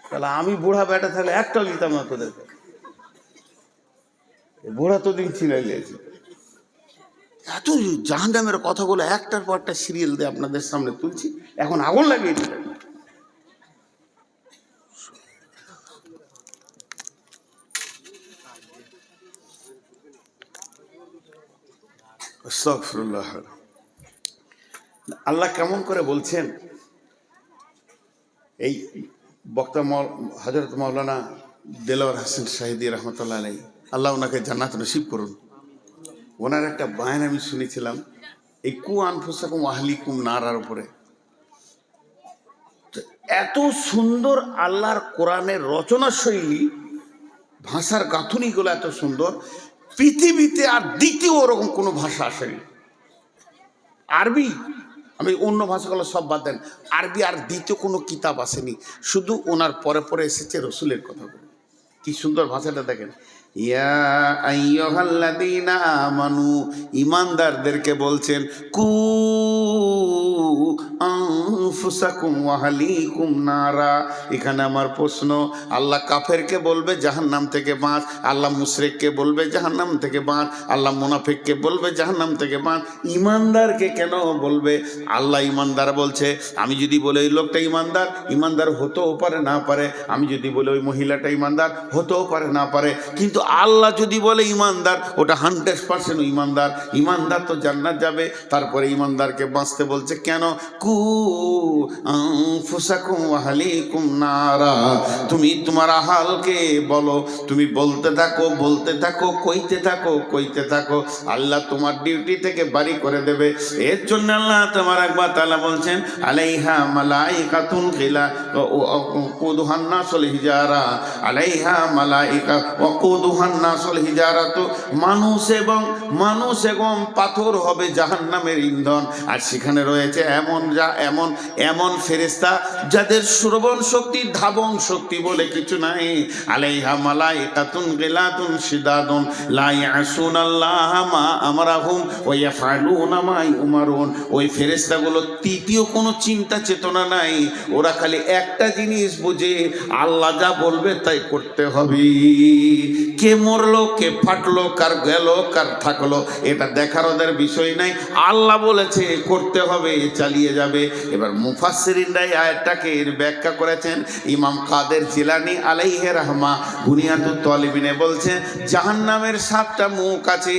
তাহলে আমি বুড়া বেটা থাকলে একটাও নিতাম না তোদেরকে। বুড়া তো দিন ছিনাই লেগেছে। এত জাহান্নামের কথাগুলো একটার পর একটা সিরিয়াল দিয়ে আপনাদের সামনে তুলছি, এখন আগুন লাগিয়ে দিলেন। আস্তাগফিরুল্লাহ। আল্লাহ কেমন করে বলছেন, এই বক্তা হযরত মাওলানা দেলোয়ার হোসেন শাহীদি রহমতুল্লাহ আলাইহি, আল্লাহ ওনাকে জান্নাত নসিব করুন। ওনার একটা বায়ান আমি শুনেছিলাম, এই কু আনফুসাকুম আহলিকুম নারার উপরে। এত সুন্দর আল্লাহর কোরআনের রচনা শৈলী, ভাষার গাঁথুনিগুলো এত সুন্দর, পৃথিবীতে আর দ্বিতীয় ওরকম কোনো ভাষা আসেনি। আরবি, আমি অন্য ভাষাগুলো সব বাদ দেন, আরবি আর দ্বিতীয় কোনো কিতাব আসেনি। শুধু ওনার পরে পরে এসেছে রসুলের কথাগুলো। কি সুন্দর ভাষাটা দেখেন। ইয়া আইয়ুহাল্লাযীনা আমানু, ঈমানদারদেরকে বলছেন, কু আনফুসাকুম ওয়া আহলিকুম নারা। এখানে আমার প্রশ্ন, আল্লাহ কাফেরকে বলবে জাহান্নাম থেকে বাঁচ, আল্লাহ মুশরিককে বলবে জাহান্নাম থেকে বাঁচ, আল্লাহ মুনাফিককে বলবে জাহান্নাম থেকে বাঁচ, ঈমানদারকে কেন বলবে? আল্লাহ ঈমানদার বলছে, আমি যদি বলে ওই লোকটা ঈমানদার, ঈমানদার হতেও পারে না পারে, আমি যদি বলে ওই মহিলাটা ঈমানদার, হতেও পারে না পারে, কিন্তু আল্লাহ যদি বলে ঈমানদার, ওটা 100% ঈমানদার। ঈমানদার তো জান্নাত যাবে, তারপরে ঈমানদারকে বাঁচতে বলছে কেন? কু আনফুসাকুম ওয়া আহলিকুম নারা। তুমি তোমার আহালকে বলো, তুমি বলতে থাকো, বলতে থাকো, কইতে থাকো, কইতে থাকো, আল্লাহ তোমার ডিউটি থেকে বাড়ি করে দেবে। এর জন্য আল্লাহ তাবারাক ওয়া তাআলা বলছেন, আলাইহা মালাইকাতুন ওয়াকুদুহান নাসুল হিজারা, আলাইহা মালাইকা ওয়াকুদুহান নাসুল হিজারা। তো মানুষ এবং পাথর হবে জাহান্নামের ইন্ধন। আর সেখানে রয়েছে এমন ফেরেশতা যাদের শ্রবণ শক্তি, ধাবন শক্তি বলে কিছু নাই। আলাইহা মালাইকাতুন গিলাতুন শিদাদুন লা ইয়াসুনাল্লাহা মা আমারাহুম ওয়া ইয়াফআলুনা মা ইউমারুন। ওই ফেরেশতাগুলো তৃতীয় কোনো চিন্তা চেতনা নাই, ওরা খালি একটা জিনিস বুঝে, আল্লাহ যা বলবে তাই করতে হবে। কে মরলো, কে ফাটলো, কার গেল, কার থাকলো, এটা দেখার ওদের বিষয় নাই। আল্লাহ বলেছে করতে হবে, চালিয়ে যাবে। এবার মুফাসসিরিনরা এই আয়াতটাকে ব্যাখ্যা করেছেন। ইমাম কাদের জিলানী আলাইহি রাহমা বুনিয়াতুত তালিবিনে বলছেন, জাহান্নামের 7টা মুখ আছে,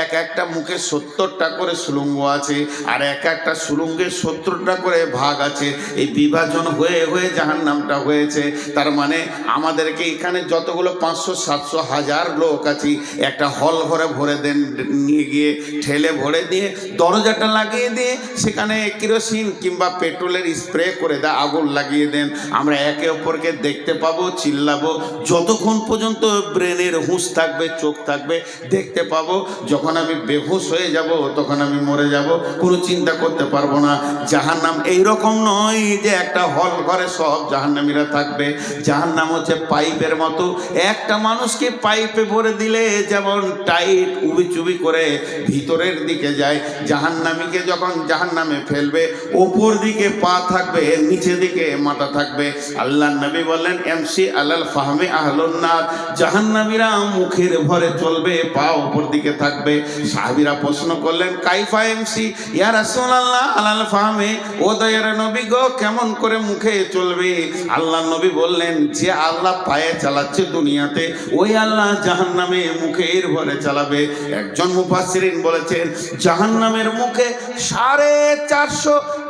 এক একটা মুখে 70টা করে সুলঙ্গ আছে, আর এক একটা সুলঙ্গে 70টা করে ভাগ আছে। এই বিভাজন হয়ে হয়ে জাহান্নামটা হয়েছে। তার মানে আমাদেরকে এখানে যতগুলো 500, 700, 1000 লোক আছি, একটা হল ঘরে ভরে দেন, নিয়ে গিয়ে ঠেলে ভরে দিয়ে দরজাটা লাগিয়ে দিয়ে সেখানে কেরোসিন কিংবা পেট্রোলের স্প্রে করে দেয়, আগুন লাগিয়ে দেন, আমরা একে অপরকে দেখতে পাবো, চিল্লাবো, যতক্ষণ পর্যন্ত ব্রেনের হুঁশ থাকবে, চোখ থাকবে, দেখতে পাবো। যখন আমি বেহুশ হয়ে যাব, তখন আমি মরে যাব, কোনো চিন্তা করতে পারবো না। জাহান্নাম এইরকম নয় যে একটা হল ঘরে সব জাহান্নামীরা থাকবে। জাহান্নাম হচ্ছে পাইপের মতো, একটা মানুষকে পাইপে ভরে দিলে যেমন টাইট উবি চুবি করে ভিতরের দিকে যায়, জাহান্নামীকে যখন জাহান্নামে ফেলবে, ওপর দিকে পা থাকবে, নিচে দিকে মাথা থাকবে। আল্লাহ নবী বললেন, এমসি আলাল ফাহমে আহলুন নার, জাহান্নামীরা মুখের ভরে চলবে, পা ওপর দিকে থাকবে। সাহাবীরা প্রশ্ন করলেন, কাইফা এমসি ইয়া রাসূলুল্লাহ আলাল ফাহমে, ও দয়ার নবী গো, কেমন করে মুখে চলবে? আল্লাহ নবী বললেন, যে আল্লাহ পায়ে চালাচ্ছে দুনিয়াতে, ওই আল্লাহ জাহান্নামে মুখের ভরে চালাবে। একজন মুফাসসিরিন বলেছেন, জাহান্নামের মুখে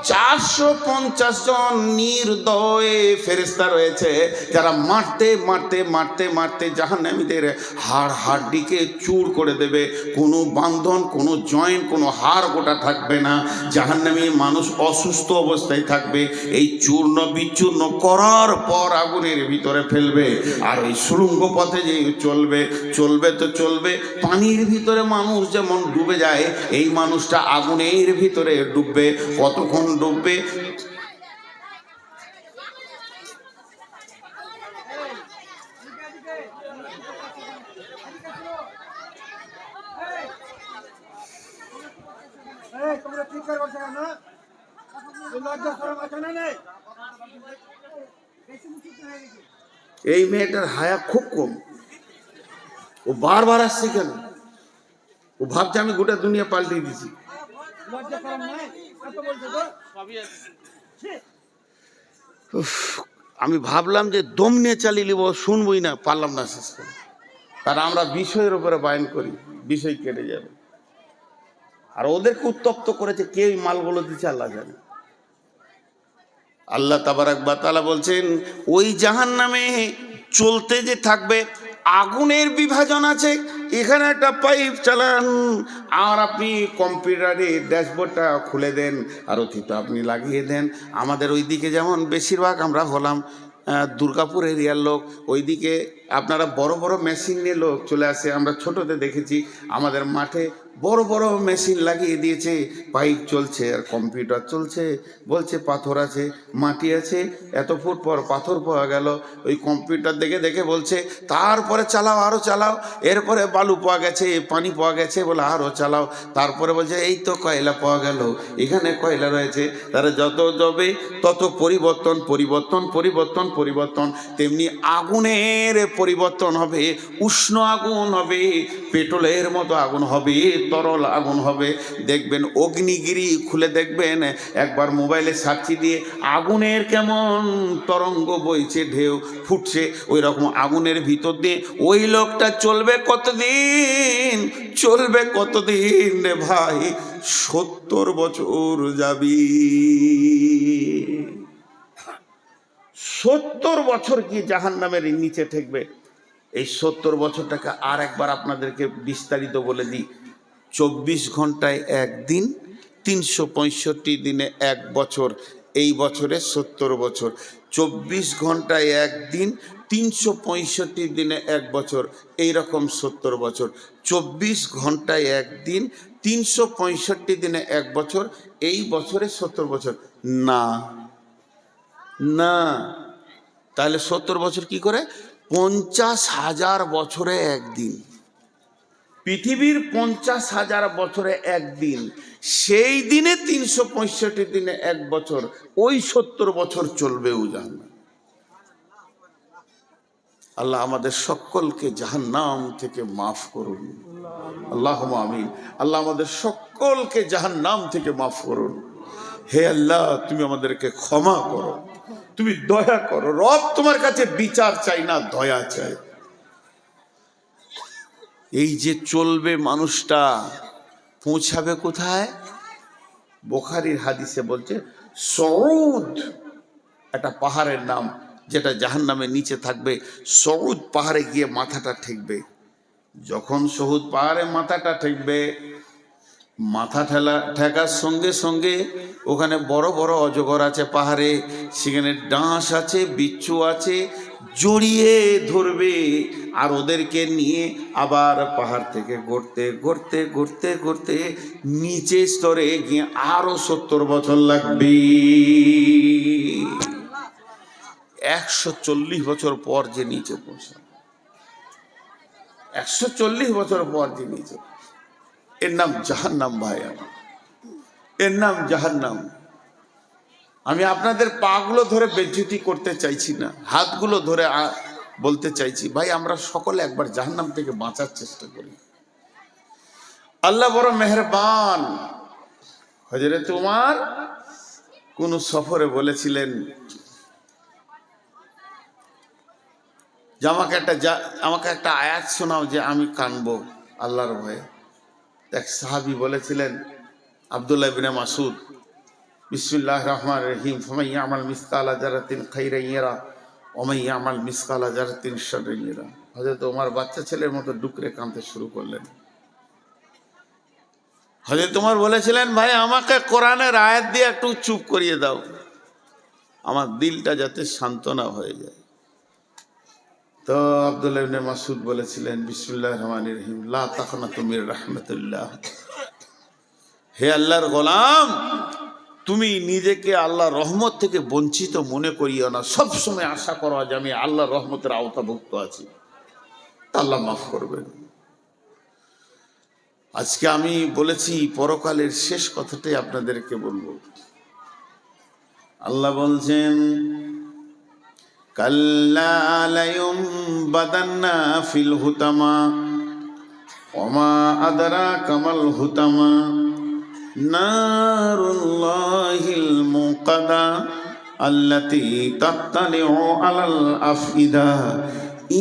450 জন নির্দয় ফেরেশতা রয়েছে, যারা মারতে মারতে মারতে মারতে জাহান্নামীদের হাড় হাড্ডিকে চূর করে দেবে। কোনো বান্ধন, কোনো জয়েন্ট, কোনো হাড় গোটা থাকবে না। জাহান্নামী মানুষ অসুস্থ অবস্থায় থাকবে। এই চূর্ণ বিচূর্ণ করার পর আগুনের ভিতরে ফেলবে। আর ওই সুড়ঙ্গ পথে যে চলবে তো চলবে, পানির ভিতরে মানুষ যেমন ডুবে যায়, এই মানুষটা আগুনের ভিতরে ডুববে। কতক্ষণ ডুববে? এই মেয়েটার হায়া খুব কম, ও বারবার আসছে কেন? ও ভাবছে আমি গোটা দুনিয়া পাল্টে দিছি। আমি ভাবলাম যে দম নিয়ে চালিয়ে নিব, শুনবই না, পারলাম না শেষ করে। কারণ আমরা বিষয়ের উপরে বায়ন করি, বিষয় কেটে যাবে। আর ওদেরকে উত্তপ্ত করেছে কে, ওই মালগুলো দিচ্ছে আল্লাহ জানে। আল্লাহ তাবারাক ওয়া তাআলা বলছেন, ওই জাহান্নামে চলতে যে থাকবে, আগুনের বিভাজন আছে। এখানে একটা পাইপ চালান, আর আপনি কম্পিউটারে ড্যাশবোর্ডটা খুলে দেন, আর অতীত আপনি লাগিয়ে দেন। আমাদের ওইদিকে যেমন বেশিরভাগ আমরা হলাম দুর্গাপুর এরিয়ার লোক, ওইদিকে আপনারা বড় বড় মেশিন নিয়ে লোক চলে আসে। আমরা ছোটোতে দেখেছি আমাদের মাঠে বড় বড় মেশিন লাগিয়ে দিয়েছে, পাইপ চলছে আর কম্পিউটার চলছে। বলছে পাথর আছে, মাটি আছে, এত ফুট পর পাথর পাওয়া গেল। ওই কম্পিউটার দেখে দেখে বলছে তারপরে চালাও, আরও চালাও। এরপরে বালু পাওয়া গেছে, পানি পাওয়া গেছে, বলে আরও চালাও। তারপরে বলছে এই তো কয়লা পাওয়া গেল, এখানে কয়লা রয়েছে। তারা যত যাবে তত পরিবর্তন পরিবর্তন পরিবর্তন পরিবর্তন। তেমনি আগুনের পরিবর্তন হবে, উষ্ণ আগুন হবে, পেট্রোলের মতো আগুন হবে, তরল আগুন হবে। দেখবেন অগ্নিগিরি খুলে দেখবেন, একবার মোবাইলে সার্চি দিয়ে আগুনের কেমন তরঙ্গ বইছে, ঢেউ ফুটছে, ওই রকম আগুনের ভিতর দিয়ে ওই লোকটা চলবে কতদিন, চলবে কতদিন রে ভাই? 70 বছর যাবি। 70 বছর কি জাহান্নামের নিচে ঠেকবে। এই 70 বছরটাকে আর একবার আপনাদেরকে বিস্তারিত বলে দিই। 24 ঘন্টায় একদিন, 365 দিনে এক বছর। এই বছরে 70 বছর। 24 ঘন্টায় একদিন, 365 দিনে এক বছর, এইরকম 70 বছর। 24 ঘন্টায় একদিন, 365 দিনে এক বছর, এই বছরে 70 বছর না। না, তাহলে 70 বছর কি করে? 50,000 বছরে একদিন। পৃথিবীর 50,000 বছরে একদিন, সেই দিনে 365 দিনে এক বছর, ওই 70 বছর চলবেও জাহান্নাম। আল্লাহ আমাদের সকলকে জাহান্নাম থেকে মাফ করুন, আল্লাহুম্মা আমিন। আল্লাহ আমাদের সকলকে জাহান্নাম থেকে মাফ করুন। হে আল্লাহ, তুমি আমাদেরকে ক্ষমা করো, তুমি দয়া করো। রব তোমার কাছে বিচার চাই না, দয়া চাই। এই যে চলবে মানুষটা, পৌঁছাবে কোথায়? বুখারীর হাদিসে বলছে সউদ, একটা পাহাড়ের নাম, যেটা জাহান্নামের নিচে থাকবে। সউদ পাহাড়ে গিয়ে মাথাটা ঠেকবে। যখন সউদ পাহাড়ে মাথাটা ঠেকবে, মাথা ঠেকার সঙ্গে সঙ্গে ওখানে বড় বড় অজগর আছে পাহাড়ে, সেখানে ডাঁশ আছে, বিচ্ছু আছে, জড়িয়ে ধরবে। আর ওদেরকে নিয়ে আবার পাহাড় থেকে গড়তে গড়তে গড়তে গড়তে নিচে স্তরে গিয়ে আরো 70 বছর লাগবে। 140 বছর পর যে নিচে পৌঁছাবে, 140 বছর পর যে নিচে, এর নাম জাহান্নাম। ভাই আমার, এর নাম জাহান্নাম। আমি আপনাদের পাগুলো ধরে বেজ্জতি করতে চাইছি না, হাতগুলো ধরে বলতে চাইছি, ভাই আমরা সকলে একবার জাহান্নাম থেকে বাঁচার চেষ্টা করি। আল্লাহ বড় মেহেরবান। হযরত উমর কোন সফরে বলেছিলেন যে আমাকে একটা আয়াত শোনাও যে আমি কানবো আল্লাহর ভয়ে। এক সাহাবী বলেছিলেন, আব্দুল্লাহ ইবনে মাসউদ, বিসমিল্লাহির রহমানির রহিম, ফামান ইয়ামাল মিসকালা যারাতিন খাইরান ইয়ারা ওয়া মান ইয়ামাল মিসকালা যারাতিন শাররান ইয়ারা। হযরত ওমর বাচ্চা ছেলের মতো ডুকরে কাঁদতে শুরু করলেন। হযরত ওমর বলেছিলেন, ভাই আমাকে কোরআনের আয়াত দিয়ে একটু চুপ করিয়ে দাও, আমার দিলটা যাতে সান্ত্বনা হয়ে যায়। তো আব্দুল্লাহ ইবনে মাসউদ বলেছিলেন, বিসমিল্লাহির রহমানির রহিম, লা তাকনাতু মির রাহমাতিল্লাহ। হে আল্লাহর গোলাম, তুমি নিজেকে আল্লাহর রহমত থেকে বঞ্চিত মনে করিও না। সব সময় আশা করো যে আমি আল্লাহর রহমতের আওতাভুক্ত আছি, আল্লাহ মাফ করবেন। আজকে আমি বলেছি পরকালের শেষ কথাটাই আপনাদেরকে বলবো। আল্লাহ বলছেন, কাল্লা লায়ুমবাদান্না ফিল হুতামা ওয়া মা আদরাকা মাল হুতামা নারুল্লাহিল মুকাদা আল্লাতী তাত্তালিউ আলাল আফইদা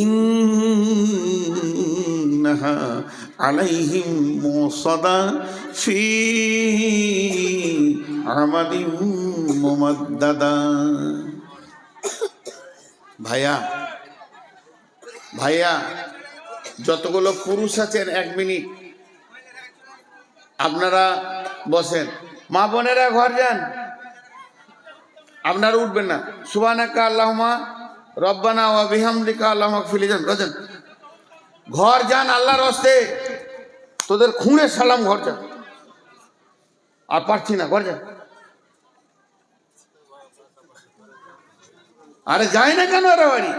ইন্নাহা আলাইহিম মুসাদা ফি আমাদিন মুমাদ্দাদা। ভাইয়া ভাইয়া যতগুলো পুরুষ আছেন, 1 মিনিট আপনারা বসেন। মা বোনেরা ঘর যান, আপনারা উঠবেন না। সুবহানাকা আল্লাহুম্মা রব্বানা ওয়া বিহামদিকা আল্লাহুম্মা গফির লি যান, ঘর যান আল্লাহর রাস্তে। তোদের খুঁড়ে সালাম, ঘর যা, আর পারছি না, ঘর যা। আরে যায় না কেন এরা বাড়ি?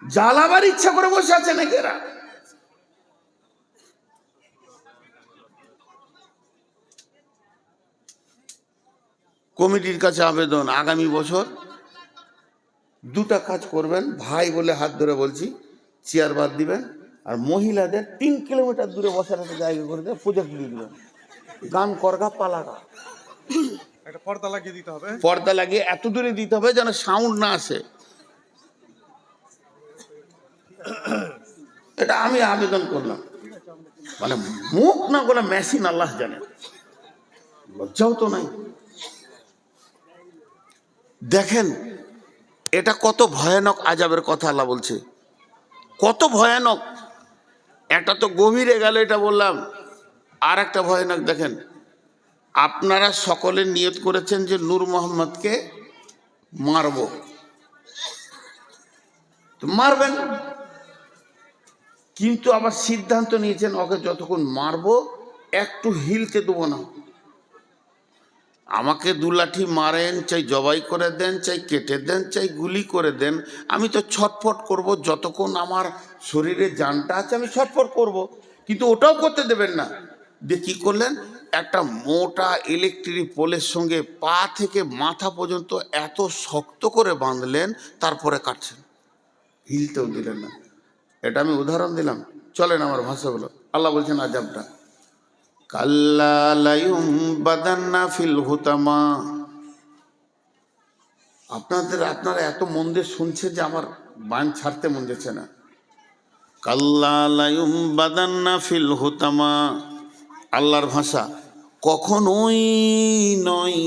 জ্বালাবার ইচ্ছা করে বসে আছে নাকি এরা? কমিটির কাছে আবেদন, আগামী বছর দুটা কাজ করবেন, ভাই বলে হাত ধরে বলছি, চেয়ার বাদ দিবেন, আর মহিলাদের 3 কিলোমিটার দূরে বসার একটা জায়গা করে দিয়ে প্রজেক্ট দিয়ে দিবেন, গান করগা পালাগা, একটা পর্দা লাগিয়ে দিতে হবে। পর্দা লাগিয়ে এত দূরে দিতে হবে যেন সাউন্ড না আসে। এটা আমি আবেদন করলাম, মানে মুখ না বলে মেশিন আল্লাহ জানে, লজ্জাও তো নাই। দেখেন এটা কত ভয়ানক আযাবের কথা আল্লাহ বলছে, কত ভয়ানক। একটা তো গভীরে গেল, এটা বললাম। আর একটা ভয়ানক দেখেন, আপনারা সকলে নিয়ত করেছেন যে নূর মোহাম্মদকে মারব, তো মারবেন, কিন্তু আবার সিদ্ধান্ত নিয়েছেন ওকে যতক্ষণ মারবো একটু হিলতে দেবো না। আমাকে 2 লাঠি মারেন, চাই জবাই করে দেন, চাই কেটে দেন, চাই গুলি করে দেন, আমি তো ছটফট করব, যতক্ষণ আমার শরীরে জানটা আছে আমি ছটফট করব, কিন্তু ওটাও করতে দেবেন না। দিয়ে কী করলেন, একটা মোটা ইলেকট্রিক পোলের সঙ্গে পা থেকে মাথা পর্যন্ত এত শক্ত করে বাঁধলেন, তারপরে কাটছেন, হিলতেও দিলেন না। এটা আমি উদাহরণ দিলাম, চলেন আমার ভাষাগুলো। আল্লাহ বলছেন আযাবটা, কাল্লা লায়ুমবাদান্না ফিল হুতামা। আপনারা এত মন দিয়ে শুনছেন যে আমার বান ছাড়তে মন যাচ্ছে না। কাল্লা লায়ুমবাদান্না ফিল হুতামা, আল্লাহর ভাষা, কখনোই নয়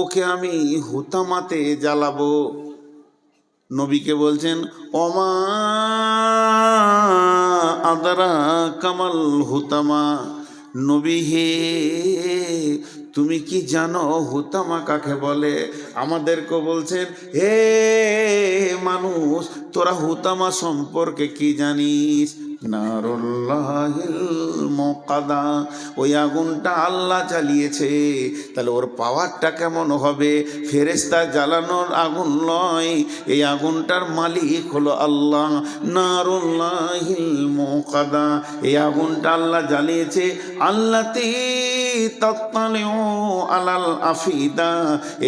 ওকে আমি হুতামাতে জ্বালাবো। নবীকে বলছেন, ওমা আদরা কামাল হুতামা, নবী হে তুমি কি জানো হুতামা কাকে বলে? আমাদেরকে বলছেন, হে মানুষ তোরা হুতামা সম্পর্কে কি জানিস? নারুল্লাহিল মুকাদা, ওই আগুনটা আল্লাহ জ্বালিয়েছে, তাহলে ওর পাওয়ারটা কেমন হবে? ফেরেশতা জ্বালানোর আগুন নয়, এই আগুনটার মালিক হলো আল্লাহ। নারুল্লাহিল মুকাদা, এই আগুনটা আল্লাহ জ্বালিয়েছে। আল্লাতি তাত্তালিউ আলাল আফিদা,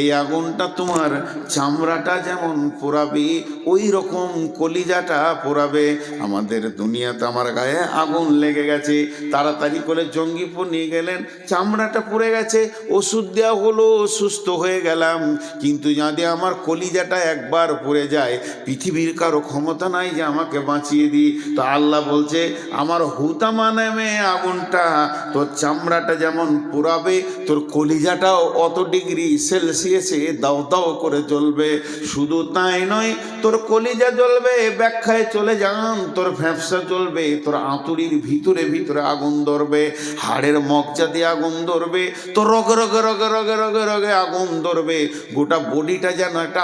এই আগুনটা তোমার চামড়াটা যেমন পোড়াবে ওই রকম কলিজাটা পোড়াবে। আমাদের দুনিয়াতে আমার গায়ে আগুন লেগে গেছে, তাড়াতাড়ি করে জঙ্গিপুর নিয়ে গেলেন, চামড়াটা পুড়ে গেছে, ওষুধ দেওয়া হলো, সুস্থ হয়ে গেলাম, কিন্তু যদি আমার কলিজাটা একবার পুড়ে যায়, পৃথিবীর কারো ক্ষমতা নাই যে আমাকে বাঁচিয়ে দিই। তো আল্লাহ বলছে, আমার হুতামা নামে আগুনটা তোর চামড়াটা যেমন পুড়াবে, তোর কলিজাটাও অত ডিগ্রি সেলসিয়াসে দাও দাও করে জ্বলবে। শুধু তাই নয়, তোর কলিজা জ্বলবে, ব্যাখ্যায় চলে যান, তোর ফ্যাপসা জ্বলবে, তোর আঁতুড়ির ভিতরে ভিতরে আগুন ধরবে, হাড়ের মজ্জা দিয়ে আগুন ধরবে, তোর রগে রগে রগে রগে রগে রগে আগুন ধরবে, গোটা বডিটা যেন একটা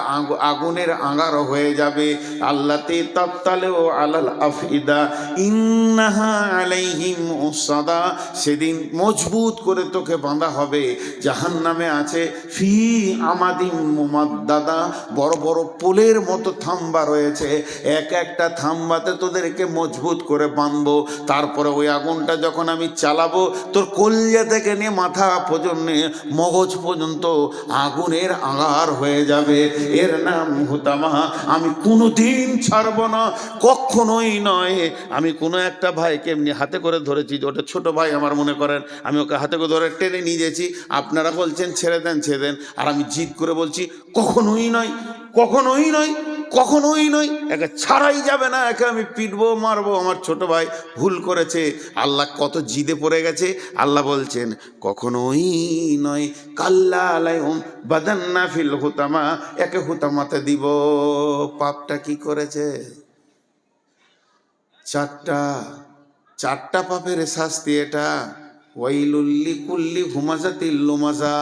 আগুনের আঙার হয়ে যাবে। আল্লাতে তাত্তালেও আলাল আফিদা ইন্নাহা আলাইহিম মুসাদা, সেদিন মজবুত করে তোকে বাঁধা হবে। জাহান্নামে আছে ফি আমাদিম মুমাদ্দাদা, বড় বড় পোলের মতো থাম্বা রয়েছে, এক একটা থাম্বাতে তোদেরকে মজবুত করে বাঁধবো। তারপরে ওই আগুনটা যখন আমি চালাবো, তোর কলিজা থেকে নিয়ে মাথা পর্যন্ত মগজ পর্যন্ত আগুনের আঙার হয়ে যাবে। এর নাম হুতামা। আমি কোনোদিন ছাড়ব না, কখনোই নয়। আমি কোনো একটা ভাইকে এমনি হাতে করে ধরেছি, ওটা ছোট ভাই আমার, মনে করেন আমি ওকে হাতে করে ধরে টেনে নিয়ে যাচ্ছি, আপনারা বলছেন ছেড়ে দেন ছেড়ে দেন, আর আমি জিদ করে বলছি কখনোই নয়, কখনোই নয়, কখনোই নয়, একে ছাড়াই যাবে না, একে আমি পিটবো মারবো, আমার ছোট ভাই ভুল করেছে। আল্লাহ কত জিদে পড়ে গেছে, আল্লাহ বলছেন কখনোই নয়, কাল্লা আলাইহুম বাদান্না ফিল হুতামা, একে হুতামাতে দিব। পাপটা কি করেছে? চারটা পাপের শাস্তি এটা। ওয়াইলুল্লি কুল্লি হুমাজাতিল লুমাজা,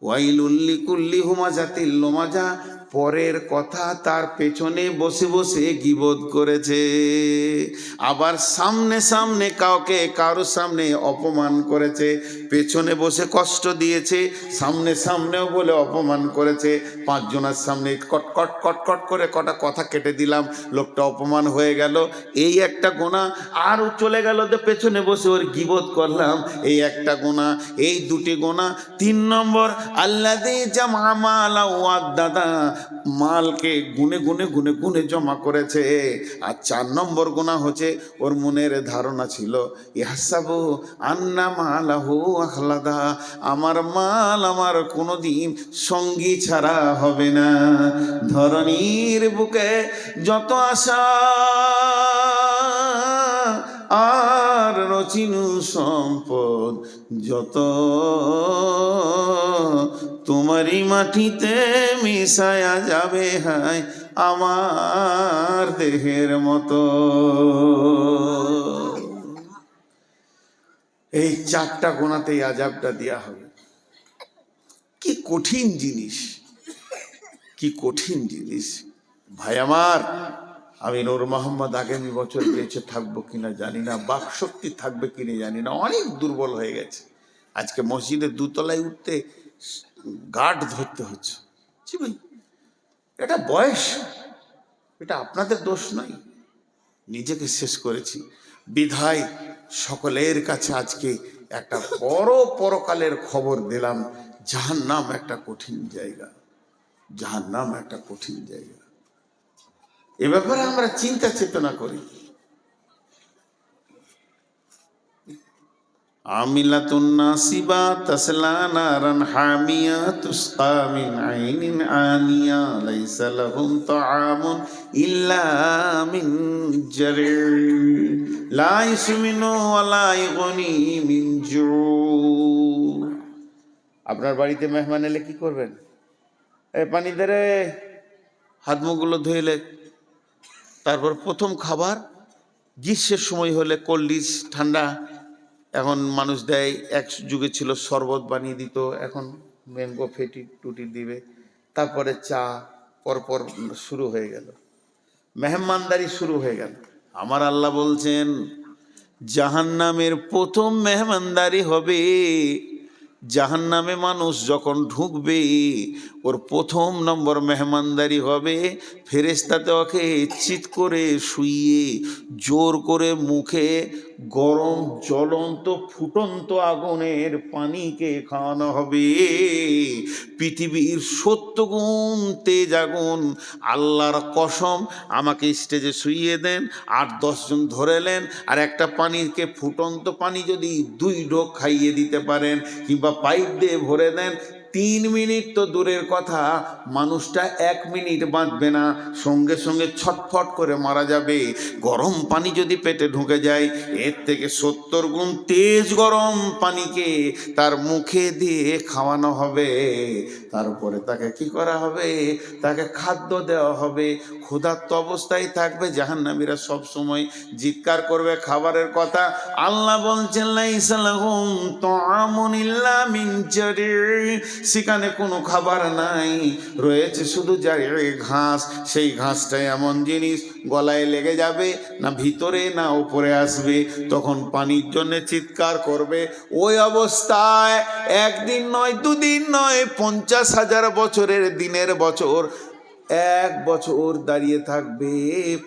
ওয়াইলুল্লি কুল্লি হুমাজাতিল লুমাজা, পরের কথা তার পেছনে বসে বসে গীবত করেছে, আবার সামনে সামনে কাউকে কারোর সামনে অপমান করেছে, পেছনে বসে কষ্ট দিয়েছে, সামনে সামনেও বলে অপমান করেছে। পাঁচজনের সামনে কটকট কটকট করে কটা কথা কেটে দিলাম, লোকটা অপমান হয়ে গেল, এই একটা গুনাহ। আর চলে গেল যে পেছনে বসে ওর গীবত করলাম, এই একটা গুনাহ। এই দুটি গুনাহ। 3 নম্বর আল্লাযী জামা মালা ওয়াদ্দাদা, মালকে গুনে গুনে গুনে গুনে জমা করেছে। আর 4 নম্বর গুনাহ হচ্ছে ওর মনের ধারণা ছিল ইহসাবু আন্না মালাহু আখলাদা, আমার মাল আমার কোনোদিন সঙ্গী ছাড়া হবে না। ধরনীর বুকে যত আশা আর রচিনু সম্পদ যত, তোমারই মাটিতে মিশায়া যাবে হায় আমার দেহের মতো। এই 4টা গোনাতেই আযাবটা দেয়া হবে। কি কঠিন জিনিস, কি কঠিন জিনিস ভাই আমার। আমি নূর মোহাম্মদ আগামী বছর বেঁচে থাকবো কিনা জানি না, বাকশক্তি থাকবে কিনা জানি না, অনেক দুর্বল হয়ে গেছে। আজকে মসজিদের 2 তলায় উঠতে গার্ড ধরতে হচ্ছে। জি ভাই, এটা বয়স, এটা আপনাদের দোষ নয়, নিজেকে শেষ করেছি বিধায় সকলের কাছে আজকে একটা বড় পরকালের খবর দিলাম। জাহান্নাম একটা কঠিন জায়গা, জাহান্নাম একটা কঠিন জায়গা। এ ব্যাপারে আমরা চিন্তা চেতনা করি। আমিলাতুন নাসিবা তাসলা নারান হামিয়া তুসকা মিন আইনিন আনিয়া লাইসা লাহুম তাআমুন ইল্লা মিন জারি লা ইসমিনু ওয়ালা ইগনি মিন জু। আপনার বাড়িতে মেহমান এলে কি করবেন? এই পানি দে রে, হাত মুখগুলো ধুইলে, তারপর প্রথম খাবার গ্রীষ্মের সময় হলে কোল্ড ড্রিঙ্কস ঠান্ডা, এখন মানুষ দেয়, এক যুগে ছিল শরবত বানিয়ে দিত, এখন ম্যাঙ্গো ফেটি টুটি দিবে, তারপরে চা, পরপর শুরু হয়ে গেল, মেহমানদারি শুরু হয়ে গেল। আমার আল্লাহ বলছেন জাহান্নামের প্রথম মেহমানদারি হবে, জাহান্নামে মানুষ যখন ঢুকবে ওর প্রথম নম্বর মেহমানদারি হবে, ফেরেশতাতে ওকে চিৎ করে শুইয়ে জোর করে মুখে গরম জ্বলন্ত ফুটন্ত আগুনের পানিকে খাওয়ানো হবে। পৃথিবীর 70 গুণ তেজ আগুন। আল্লাহর কসম, আমাকে স্টেজে শুইয়ে দেন, 8-10 জন ধরেলেন, আর একটা পানিকে ফুটন্ত পানি যদি 2 ঢোক খাইয়ে দিতে পারেন কিংবা পাইপ দিয়ে ভরে দেন, 3 মিনিট তো দূরের কথা, মানুষটা 1 মিনিট বাঁচবে না, সঙ্গে সঙ্গে ছটফট করে মারা যাবে। গরম পানি যদি পেটে ঢুকে যায়, এর থেকে 70 গুণ তেজ গরম পানিকে তার মুখে দিয়ে খাওয়ানো হবে। তারপরে তাকে কি করা হবে? তাকে খাদ্য দেওয়া হবে। ক্ষুধার্ত অবস্থায় থাকবে। জাহান্নামীরা সব সময় জিৎকার করবে খাবারের কথা। আল্লাহ বলছেন লাইসা লাহুম তাআমুন ইল্লা মিন জারি, সেখানে কোনো খাবার নাই, রয়েছে শুধু জারি ঘাস। সেই ঘাসটা এমন জিনিস গলায় লেগে যাবে, না ভিতরে না উপরে আসবে, তখন পানির জন্য চিৎকার করবে। ওই অবস্থায় 1 দিন নয়, 2 দিন নয়, 50,000 বছরের দিনের বছর, 1 বছর দাঁড়িয়ে থাকবে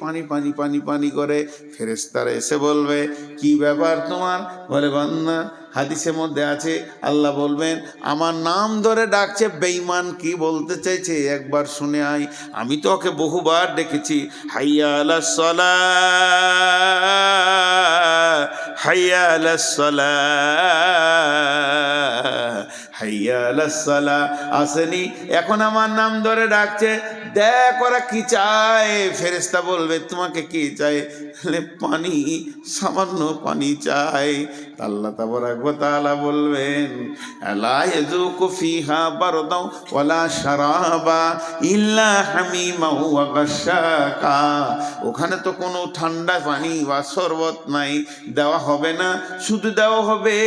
পানি পানি পানি পানি করে। ফেরেশতারা এসে বলবে কি ব্যাপার তোমার? বলে বান্দা, হাদিসের মধ্যে আছে আল্লাহ বলবেন আমার নাম ধরে ডাকছে, বেঈমান কি বলতে চাইছে একবার শুনে আয়। আমি তো ওকে বহুবার ডেকেছি, হাইয়া আলাস সালাহ, হাইয়া আলাস সালাহ, হাইয়া আলাস সালাহ। আসেনি, এখন আমার নাম ধরে ডাকছে, দেখ ওরা কি চায়। ফেরেশতা বলবে তোমাকে কি চাই? বলে, পানি, সামান্য পানি চাই। আল্লাহ তাবারাক ওয়া তাআলা বলবেন লা ইয়াযুকু ফিহা বারদাও ওয়ালা শারাবা ইল্লা হামিমা ওয়া গাশশাকা। ওখানে তো কোনো ঠান্ডা পানি বা শরবত নাই, দেওয়া হবে না। শুধু দেওয়া হবে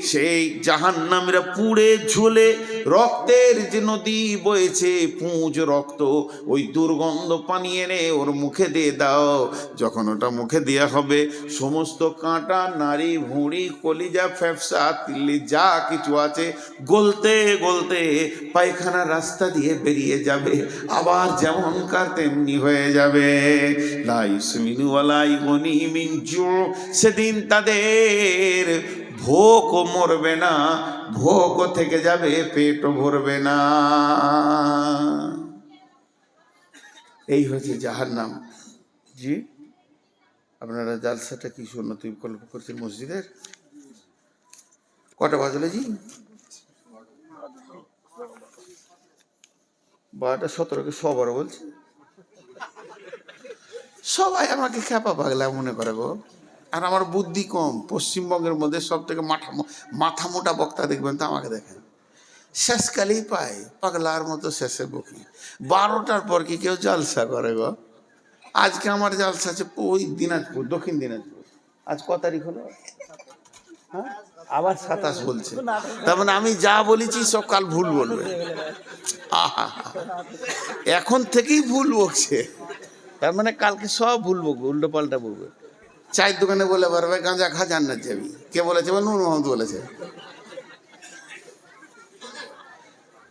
সেই জাহান্নামীরা পুড়ে ঝুলে রক্তের যে নদী বয়েছে, পুঁজ রক্ত, ওই দুর্গন্ধ পানি এনে ওর মুখে দিয়ে দাও। যখন ওটা মুখে দেওয়া হবে, সমস্ত কাঁটা, নাড়ি, ভুঁড়ি, কলিজা, ফ্যাফসা, তিল্লি যা কিছু আছে গলতে গলতে পায়খানার রাস্তা দিয়ে বেরিয়ে যাবে, আবার যেমনকার তেমনি হয়ে যাবে। লা ইউসমিনু ওয়ালা ইগুনি মিন জু। সেদিন তাদের ভোকও মরবে না, ভোকও থেকে যাবে, পেটও ভরবে না। এই হচ্ছে জাহান্নাম। জি, আপনারা জালসাটা কি সুন্নতি বিকল্প করছেন মসজিদের? কটা বাজলে জি? 12:17 সবার বলছে। সবাই আমাকে খ্যাপা পাগলা মনে করে গো। আর আমার বুদ্ধি কম। পশ্চিমবঙ্গের মধ্যে সব থেকে মাথা মোটা বক্তা দেখবেন তো আমাকে দেখেন। শেষকালেই পায় পাগলার মতো শেষে বকি। 12টার পর কি কেউ জালসা করে গো? আজকে আমার জালসা আছে ওই দিনাজপুর, দক্ষিণ দিনাজপুর। আজ ক তারিখ হলো? হ্যাঁ, আবার 27 বলছে। তার মানে আমি যা বলেছি সব কাল ভুল বলবে। আহা, এখন থেকেই ভুল বকছে। তার মানে কালকে সব ভুল বকবে, উল্টো পাল্টা বলবে। চায়ের দোকানে বলে পারবে গাঁজা খা জান্নাত যাবি। কে বলেছে? নূর মোহাম্মদ বলেছে।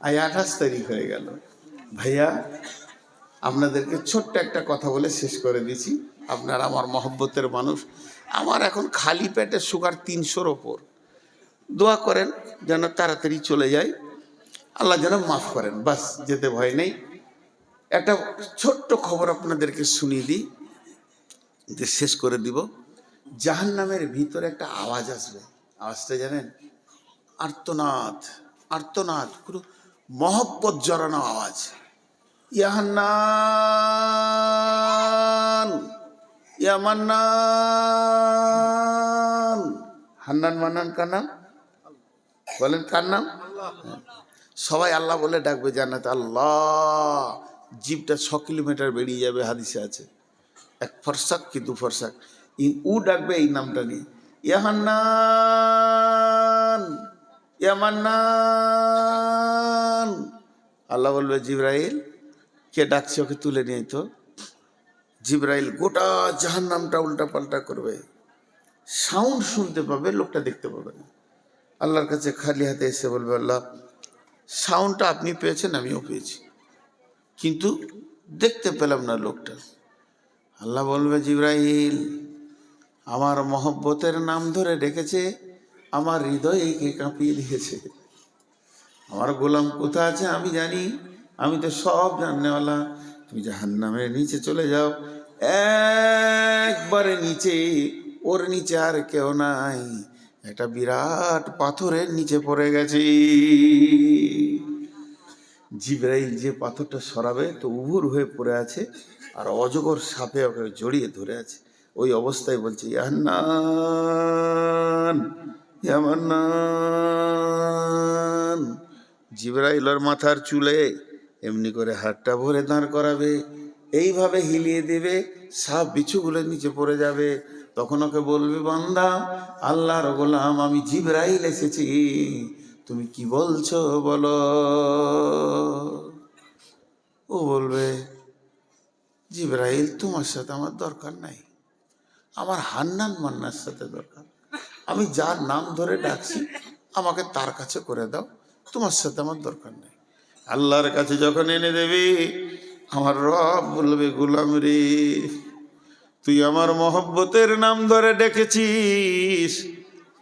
আজ 28 তারিখ হয়ে গেল। ভাইয়া, আপনাদেরকে ছোট্ট একটা কথা বলে শেষ করে দিছি। আপনারা আমার মহব্বতের মানুষ। আমার এখন খালি পেটে সুগার 300-র ওপর। দোয়া করেন যেন তাড়াতাড়ি চলে যায়, আল্লাহ যেন মাফ করেন, বাস, যেতে ভয় নেই। একটা ছোট্ট খবর আপনাদেরকে শুনিয়ে দিই, যে শেষ করে দিব। জাহান্নামের ভিতরে একটা আওয়াজ আসবে। আওয়াজটা জানেন? আর্তনাদ, আর্তনাদ, পুরো মহব্বত জড়ানো আওয়াজ। ইয়াহান্নান, ইয়া মান্নান। হান্নান মান্নান কার নাম? বলেন কার নাম? সবাই আল্লাহ বলে ডাকবে জান্নাতে। আল্লাহ, জিভটা 6 কিলোমিটার বেরিয়ে যাবে, হাদিসে আছে। 1 ফরসাক কি 2 ফরসাক উ ডাকবে এই নামটা নিয়ে, ইয়া হান্নান, ইয়া মান্নান। আল্লাহ বলবে জিবরাইল, কে ডাকছে ওকে তুলে নিয়ে। তো জিবরাইল গোটা জাহান্নামটা উল্টা পাল্টা করবে, সাউন্ড শুনতে পাবে, লোকটা দেখতে পাবে না। আল্লাহর কাছে খালি হাতে এসে বলবে, আল্লাহ, সাউন্ডটা আপনি পেয়েছেন, আমিও পেয়েছি, কিন্তু দেখতে পেলাম না লোকটা। আল্লাহ বলবে, জিবরাইল, আমার মহব্বতের নাম ধরে ডেকেছে, আমার হৃদয়কে কাঁপিয়ে দিয়েছে। আমার গোলাম কোথায় আছে আমি জানি, আমি তো সব জাননেওয়ালা। তুমি জাহান্নামের নিচে চলে যাও, একবারে নিচে, ওর নিচে আর কেউ নাই, একটা বিরাট পাথরের নিচে পড়ে গেছে। জিবরাইল যে পাথরটা সরাবে তো উবুর হয়ে পড়ে আছে, আর অজগর সাপে ওকে জড়িয়ে ধরে আছে। ওই অবস্থায় বলছে, ইয়া হান্নান, ইয়া মান্নান। জিবরাইলের মাথার চুলে এমনি করে হাতটা ভরে দাঁড় করাবে, এইভাবে হিলিয়ে দেবে, সাপ বিছুগুলো নিচে পড়ে যাবে। তখন ওকে বলবে, বান্দা, আল্লাহর গোলাম, আমি জিবরাইল এসেছি, তুমি কি বলছো বলো। ও বলবে, জিবরাইল, তোমার সাথে আমার দরকার নাই, আমার হান্নান মান্নার সাথে দরকার। আমি যার নাম ধরে ডাকছি আমাকে তার কাছে করে দাও, তোমার সাথে আমার দরকার নেই। আল্লাহর কাছে যখন এনে দেবে, আমার রব বলবে, গোলাম রে, তুই আমার মহব্বতের নাম ধরে ডেকেছিস,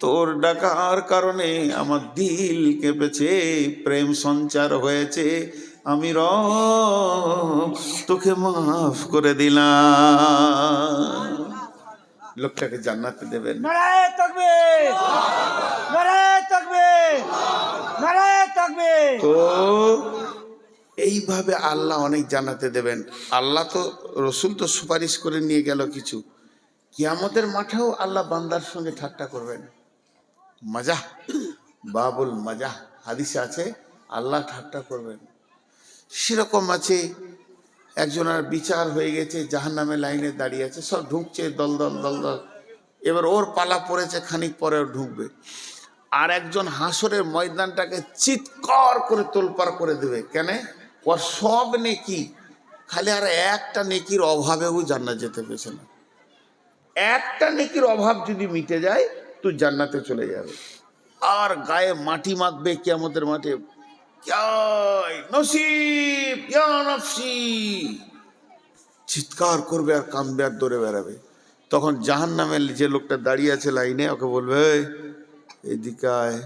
তোর ডাকার কারণে আমার দিল কেঁপেছে, প্রেম সঞ্চার হয়েছে, আমি রব তোকে মাফ করে দিলাম। লোকটাকে জান্নাতে দেবেন। নারায়ে তাকবীর, নারায়ে তাকবীর, নারায়ে তাকবীর। তো এই এইভাবে আল্লাহ অনেক জান্নাতে দেবেন। আল্লাহ তো, রসুল তো সুপারিশ করে নিয়ে গেল কিছু, কিয়ামতের মাঠেও আল্লাহ বান্দার সঙ্গে ঠাট্টা করবেন। মজা, বাবুল মজা, হাদিসে আছে আল্লাহ ঠাট্টা করবেন। সেরকম আছে একজনের বিচার হয়ে গেছে, জাহান্নামে লাইনে দাঁড়িয়ে আছে, সব ঢুকছে দল দল দল দল, এবার ওর পালা পড়েছে, খানিক পরে ও ঢুকবে। আর একজন হাসরের ময়দানটাকে চিৎকার করে তোলপাড় করে দেবে, কেন? ওর সব নেকি, খালি আর একটা নেকির অভাবেও জান্নাত যেতে পেরেছে না। একটা নেকির অভাব যদি মিটে যায় তুই জান্নাতে চলে যাবে। আর গায়ে মাটি মাখবে কিয়ামতের মাঠে, নসিব ইয়া নফসি, চিৎকার করবে আর কাঁদবে আর দৌড়ে বেড়াবে। তখন জাহান্নামের যে লোকটা দাঁড়িয়ে আছে লাইনে, ওকে বলবে এদিকে আয়।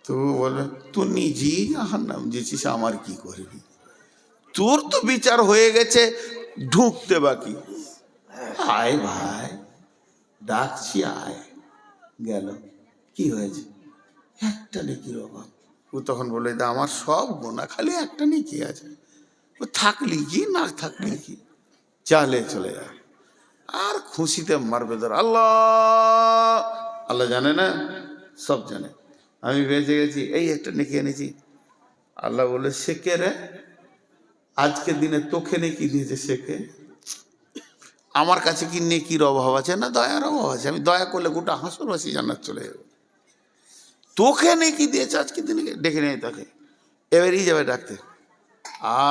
তো বলবে তুই নিজেই জাহান্নাম যেছিস, আমার কি করবি, তোর তো বিচার হয়ে গেছে, ঢুকতে বাকি। আয় ভাই, ডাকছি আয়। গেল, কি হয়েছে? একটা নেকির অভাব। ও তখন বলে আমার সব গোনা, খালি একটা নেকি আছে, ও থাকলি কি না থাকলি কি, চালে চলে যা। আর খুশিতে মারবে ধর, আল্লাহ আল্লাহ জানে না, সব জানে, আমি বেঁচে গেছি, এই একটা নেকি এনেছি। আল্লাহ বলে সে কে রে, আজকের দিনে তোকে নেকি দিয়েছে সে কে? আমার কাছে কি নেকির অভাব আছে না দয়ার অভাব আছে? আমি দয়া করলে গোটা হাসরবাসী জান্নাত চলে যাবে। তোকে নেকি দিয়েছে আজকের দিনে, ডেকে নেই তাকে, এবারই যাবে ডাকতে,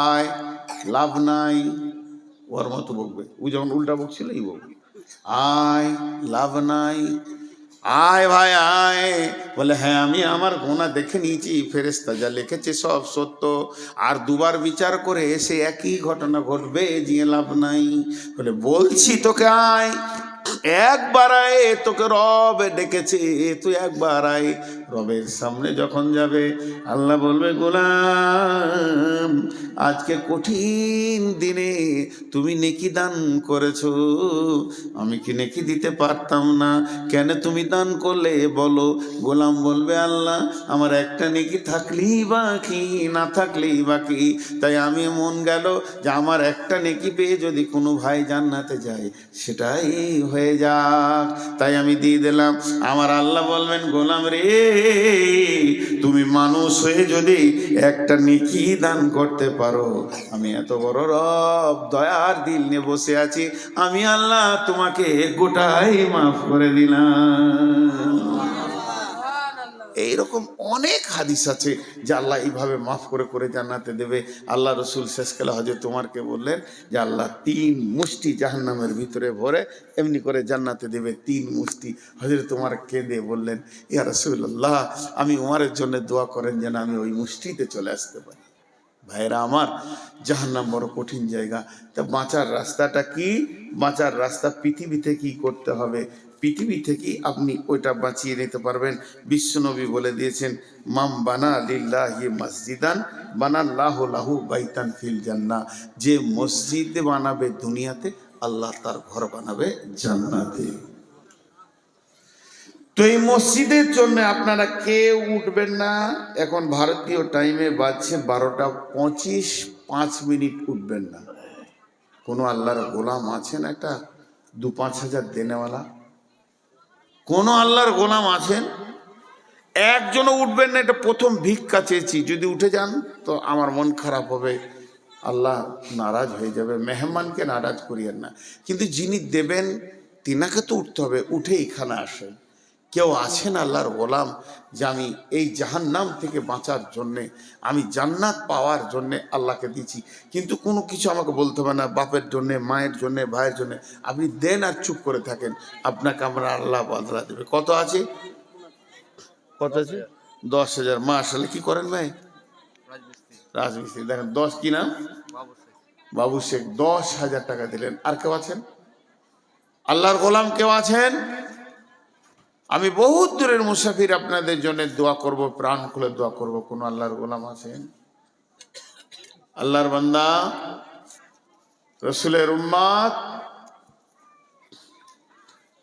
আয়, লাভ নাই। ওর মতো বকবে, ও যখন উল্টা বকছিল এই বকবে, আয়, লাভ নাই, আয় ভাই আয়। বলে হ্যাঁ আমি আমার গোনা দেখে নিয়েছি, ফেরেশতা যা লিখেছে সব সত্য, আর দুবার বিচার করে এসে একই ঘটনা ঘটবে, যে লাভ নাই। বলে বলছি তোকে আয়, একবার আয়, তোকে রব ডেকেছে, তুই একবার আয়। রবের সামনে যখন যাবে, আল্লাহ বলবে গোলাম আজকে কঠিন দিনে তুমি নেকি দান করেছো, আমি কি নেকি দিতে পারতাম না, কেন তুমি দান করলে বলো? গোলাম বলবে আল্লাহ আমার একটা নেকি থাকলেই বাকি, না থাকলেই বাকি, তাই আমি মন গেল যে আমার একটা নেকি পেয়ে যদি কোনো ভাই জান্নাতে যায় সেটাই হয়ে যাক, তাই আমি দিয়ে দিলাম। আমার আল্লাহ বলবেন গোলাম রে, তুমি মানুষ হয়ে যদি একটা নেকি দান করতে পারো, আমি এত বড় রব দয়ার দিল নিয়ে বসে আছি, আমি আল্লাহ তোমাকে গোটাই মাফ করে দিলাম। এইরকম অনেক হাদিস আছে যে আল্লাহ এইভাবে মাফ করে করে জান্নাতে দেবে। আল্লাহ রসুল শেষকালে হযরত উমরকে বললেন যে আল্লাহ 3 মুষ্টি জাহান্নামের ভিতরে ভরে এমনি করে জান্নাতে দেবে, 3 মুষ্টি। হযরত উমর কেঁদে বললেন ইয়া রাসূলুল্লাহ, আমি উমরের জন্য দোয়া করেন যেন আমি ওই মুষ্টিতে চলে আসতে পারি। ভাইরা আমার, জাহান্নাম বড় কঠিন জায়গা। তা বাঁচার রাস্তাটা কি? বাঁচার রাস্তা পৃথিবীতে কি করতে হবে, পৃথিবী থেকেই আপনি ওইটা বাঁচিয়ে নিতে পারবেন। বিশ্বনবী বলে দিয়েছেন মাম বানা লিল্লাহি মসজিদান বানাল্লাহু লাহু বাইতান ফিল জান্নাহ, যে মসজিদ বানাবে দুনিয়াতে, আল্লাহ তার ঘর বানাবে জান্নাতে। তো এই মসজিদের জন্য আপনারা কেউ উঠবেন না। এখন ভারতীয় টাইমে বাজছে 12টা 25, 5 মিনিট উঠবেন না। কোনো আল্লাহর গোলাম আছেন একটা 2-5 হাজার দেনেওয়ালা? কোনো আল্লাহর গোলাম আছেন? একজনও উঠবেন না। এটা প্রথম ভিক্ষা চেয়েছি, যদি উঠে যান তো আমার মন খারাপ হবে, আল্লাহ নারাজ হয়ে যাবে। মেহমানকে নারাজ করিয়েন না, কিন্তু যিনি দেবেন তিনাকে তো উঠতে হবে, উঠে এখানে আসেন। কেউ আছেন আল্লাহর গোলাম যে আমি এই জাহান্নাম থেকে বাঁচার জন্যে, আমি জান্নাত পাওয়ার জন্যে আল্লাহকে দিচ্ছি, কিন্তু কোনো কিছু আমাকে বলতে হবে না, বাপের জন্যে, মায়ের জন্যে, ভাইয়ের জন্যে, আপনি দেন আর চুপ করে থাকেন, আপনাকে আমরা আল্লাহ বদলা দেবে। কত আছে? কত আছে? 10,000। মাশাআল্লাহ। কি করেন ভাই? রাজমিস্ত্রি। দেখেন 10 কি নাম? বাবু শেখ। 10,000 টাকা দিলেন। আর কেউ আছেন আল্লাহর গোলাম? কেউ আছেন? আমি বহুত দূরের মুসাফির, আপনাদের জন্য দোয়া করব, প্রাণ খুলে দোয়া করব। কোন আল্লাহর গোলাম আছেন? আল্লাহর বান্দা, রসুলের উম্মত,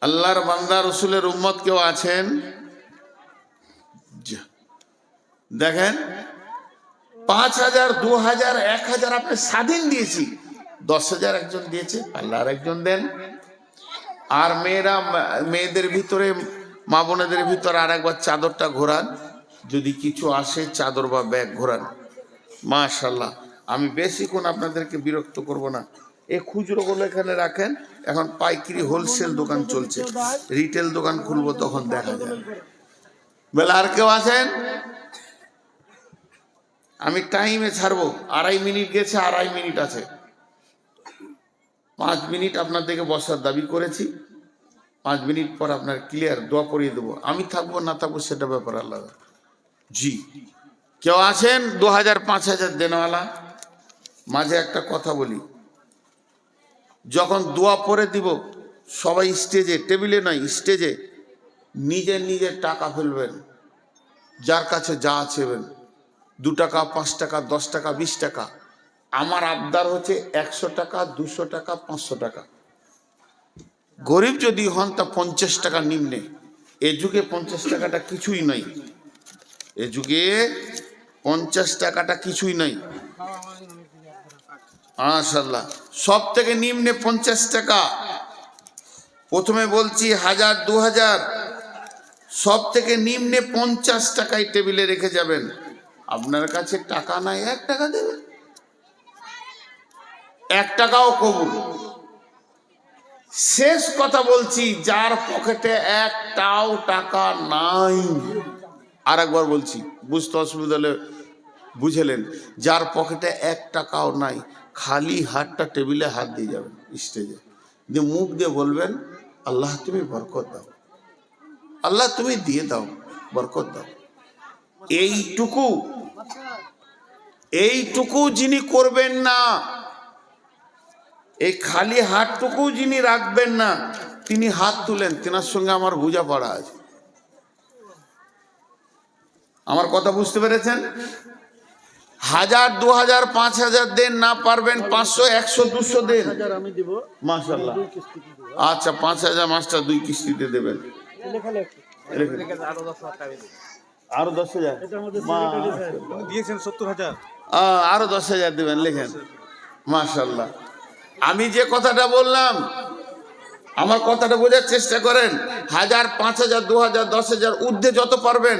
আল্লাহর বান্দা রসুলের উম্মত কেউ আছেন? দেখেন 5,000, 2,000, 1,000 আপনি স্বাধীন দিয়েছি, 10,000 একজন দিয়েছে, আল্লাহ আর একজন দেন। আর মেয়েদের ভিতরে, মা বোনেদের ভিতরে আর একবার চাদরটা ঘোরান, যদি কিছু আসে চাদর বা ব্যাগ ঘোরান। মাশাআল্লাহ, আমি বেশিক্ষণ আপনাদেরকে বিরক্ত করব না। এই খুচরোগুলো এখানে রাখেন, এখন পাইকারি হোলসেল দোকান চলছে, রিটেল দোকান খুলবো তখন দেখা যাবে। বলে আর কেউ আছেন? আমি টাইমে ছাড়বো, 2.5 মিনিট গেছে, 2.5 মিনিট আছে, 5 মিনিট আপনাদেরকে বসার দাবি করেছি। 5 মিনিট পর আপনার ক্লিয়ার দোয়া পড়িয়ে দেবো। আমি থাকবো না থাকবো সেটা ব্যাপার আলাদা। জি, কেউ আছেন 2,000, 5,000 দেনওয়ালা? মাঝে একটা কথা বলি, যখন দোয়া পড়ে দিব সবাই স্টেজে, টেবিলে নয় স্টেজে, নিজে নিজে টাকা ফেলবেন, যার কাছে যা আছেবেন, 2 টাকা, 5 টাকা, 10 টাকা, 20 টাকা। আমার আবদার হচ্ছে 100 টাকা, 200 টাকা, 500 টাকা। গরিব যদি হন তা 50 টাকা নিম্নে। এ যুগে 50 টাকাটা কিছুই নয়, এ যুগে 50 টাকাটা কিছুই নয়। মাশাআল্লাহ, সব থেকে নিম্নে 50 টাকা। প্রথমে বলছি 1,000, 2,000, সব থেকে নিম্নে 50 টাকায় টেবিলে রেখে যাবেন। আপনার কাছে টাকা নাই, 1 টাকা দেবেন, 1 টাকাও কবুল। শেষ কথা বলছি, যার পকেটে 1টাও টাকা নাই, আর একবার বলছি, বুঝতে অসুবিধা হলে বুঝলেন, যার পকেটে 1 টাকাও নাই, খালি হাতটা টেবিলে হাত দিয়ে যাবেন স্টেজে, দিয়ে মুখ দিয়ে বলবেন, আল্লাহ তুমি বরকত দাও, আল্লাহ তুমি দিয়ে দাও, বরকত দাও। এইটুকু যিনি করবেন না, এই খালি হাতটুকু যিনি রাখবেন না, তিনি হাত তুলেন, তেনার সঙ্গে আমার বোঝাপড়া আছে। আমার কথা বুঝতে পেরেছেন? 1,000, 2,000, 5,000 দেন, না পারবেন 500, 100, 200 দেন। মাশাআল্লাহ, আচ্ছা 5,000 মাস্টার 2 কিস্তিতে দেবেন। আরো 10,000 দিয়েছেন, 70,000। আরো 10,000 দেবেন, লেখেন। মাশাআল্লাহ, আমি যে কথাটা বললাম, আমার কথাটা বোঝার চেষ্টা করেন। 1,000, 5,000, 2,000, 10,000 ঊর্ধ্বে যত পারবেন,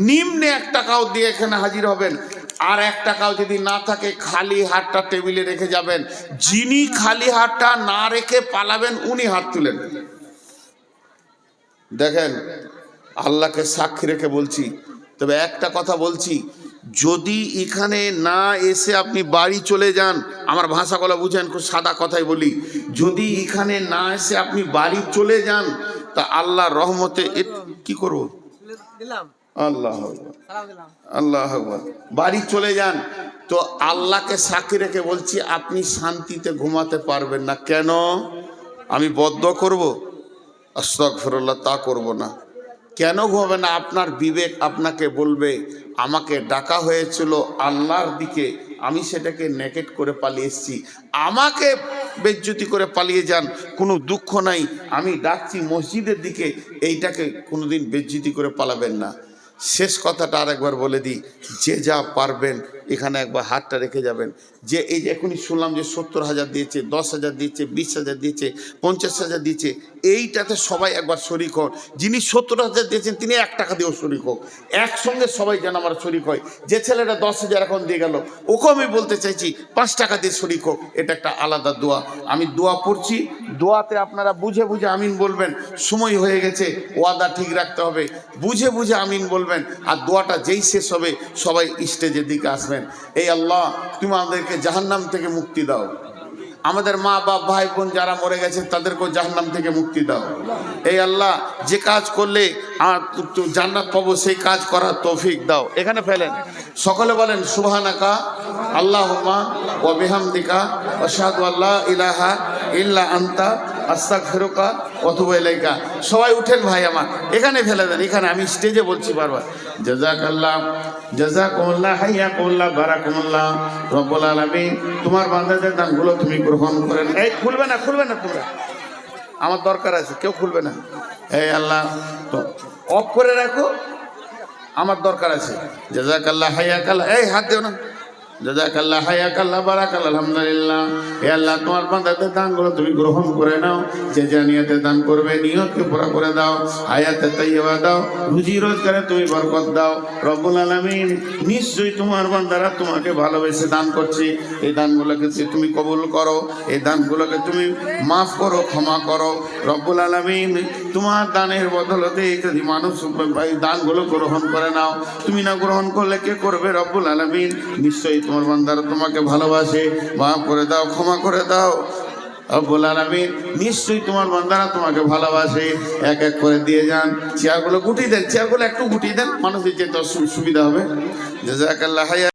নিম্নে 1 টাকাও দিয়ে এখানে হাজির হবেন। আর 1 টাকাও যদি না থাকে, খালি হাতটা টেবিলে রেখে যাবেন। যিনি খালি হাতটা না রেখে পালাবেন, উনি হাত তুলেন। দেখেন, আল্লাহকে সাক্ষী রেখে বলছি। তবে একটা কথা বলছি, যদি এখানে না এসে আপনি বাড়ি চলে যান, আমার ভাষাগুলো বুঝেন, খুব সাদা কথাই বলি, যদি এখানে না এসে আপনি বাড়ি চলে যান, তা আল্লাহর রহমতে কি করবো, আল্লাহ আল্লাহ বাড়ি চলে যান, তো আল্লাহকে সাক্ষী রেখে বলছি, আপনি শান্তিতে ঘুমাতে পারবেন না। কেন? আমি বদদুয়া করব? আস্তাগফিরুল্লাহ, তা করব না। কেন ঘুমাবে না? আপনার বিবেক আপনাকে বলবে, আমাকে ডাকা হয়েছিল আল্লাহর দিকে, আমি সেটাকে নেগেট করে পালিয়ে এসেছি, আমাকে বেজ্জতি করে পালিয়ে যান, কোনো দুঃখ নাই, আমি ডাকছি মসজিদের দিকে, এইটাকে কোনোদিন বেজ্জতি করে পালাবেন না। শেষ কথাটা আরেকবার বলে দিই, যে যা পারবেন এখানে একবার হাতটা রেখে যাবেন। যে এই যে এখনই শুনলাম যে 70,000 দিয়েছে, 10,000 দিয়েছে, 20,000 দিয়েছে, 50,000 দিয়েছে, এইটাতে সবাই একবার শরিক হন। যিনি 70,000 দিয়েছেন তিনি 1 টাকা দিয়েও শরিক হোক, একসঙ্গে সবাই যেন আমার শরিক হয়। যে ছেলেটা 10,000 এখন দিয়ে গেল, ওকেও আমি বলতে চাইছি 5 টাকা দিয়ে শরিক হোক। এটা একটা আলাদা দোয়া। আমি দোয়া পড়ছি, দোয়াতে আপনারা বুঝে বুঝে আমিন বলবেন। সময় হয়ে গেছে, ওয়াদা ঠিক রাখতে হবে, বুঝে বুঝে আমিন বলবেন। আর দোয়াটা যেই শেষ হবে, সবাই স্টেজের দিকে আসবেন। এই আল্লাহ, তুমি আমাদেরকে জাহান্নাম থেকে মুক্তি দাও, আমাদের মা বাপ ভাই বোন যারা মরে গেছে তাদেরকেও জাহান্নাম থেকে মুক্তি দাও। এই আল্লাহ, যে কাজ করলে জান্নাত পাবো সেই কাজ করার তৌফিক দাও। এখানে ফেলেন, সকলে বলেন সুবহানাকা আল্লাহুম্মা ওয়া বিহামদিকা আশহাদু আল্লা ইলাহা ইল্লা আনতা আস্তাগফিরুকা ওয়া আতুবু ইলাইকা। সবাই উঠেন ভাই আমার, এখানে ফেলে দেন, এখানে আমি স্টেজে বলছি বারবার। জাযাকাল্লাহ, জাযাকুমুল্লাহ, হাইয়াকুমুল্লাহ, বারাকাতুল্লাহ রব্বুল আলামিন। তোমার বান্দাদের দানগুলো তুমি গ্রহণ করেন। এই খুলবে না, খুলবে না তোমরা, আমার দরকার আছে, কেউ খুলবে না। এই আল্লাহ, তো অফ করে রাখো, আমার দরকার আছে। জাযাকাল্লাহ, হাইয়াকাল্লাহ, এই হাত দিও না, জাযাকাল্লাহ হায়াকাল্লাহ বারাকাল্লাহ আলহামদুলিল্লাহ। হে আল্লাহ, তোমার বান্দাদের দানগুলো তুমি গ্রহণ করে নাও। যে যে নিয়তে দান করবে নিয়তকে পুরা করে দাও, হায়াতে তাইয়্যিবা দাও, রুজি রোজগারে তুমি বরকত দাও। রব্বুল আলামিন, নিশ্চয়ই তোমার বান্দারা তোমাকে ভালোবেসে দান করছে। এই দানগুলোকে তুমি কবুল করো, এই দানগুলোকে তুমি মাফ করো, ক্ষমা করো। রব্বুল আলামিন, তোমার দানের বদলতে যদি মানুষ এই দানগুলো গ্রহণ করে নাও, তুমি না গ্রহণ করলে কে করবে? রব্বুল আলামিন, নিশ্চয়ই তোমার বান্দারা তোমাকে ভালোবাসে, মাফ করে দাও, ক্ষমা করে দাও। রব্বুল আলামিন, নিশ্চয়ই তোমার বান্দারা তোমাকে ভালোবাসে। এক এক করে দিয়ে যান। চেয়ারগুলো গুটিয়ে দেন, চেয়ারগুলো একটু গুটিয়ে দেন, মানুষের যেতে সুবিধা হবে। জাযাকাল্লাহ।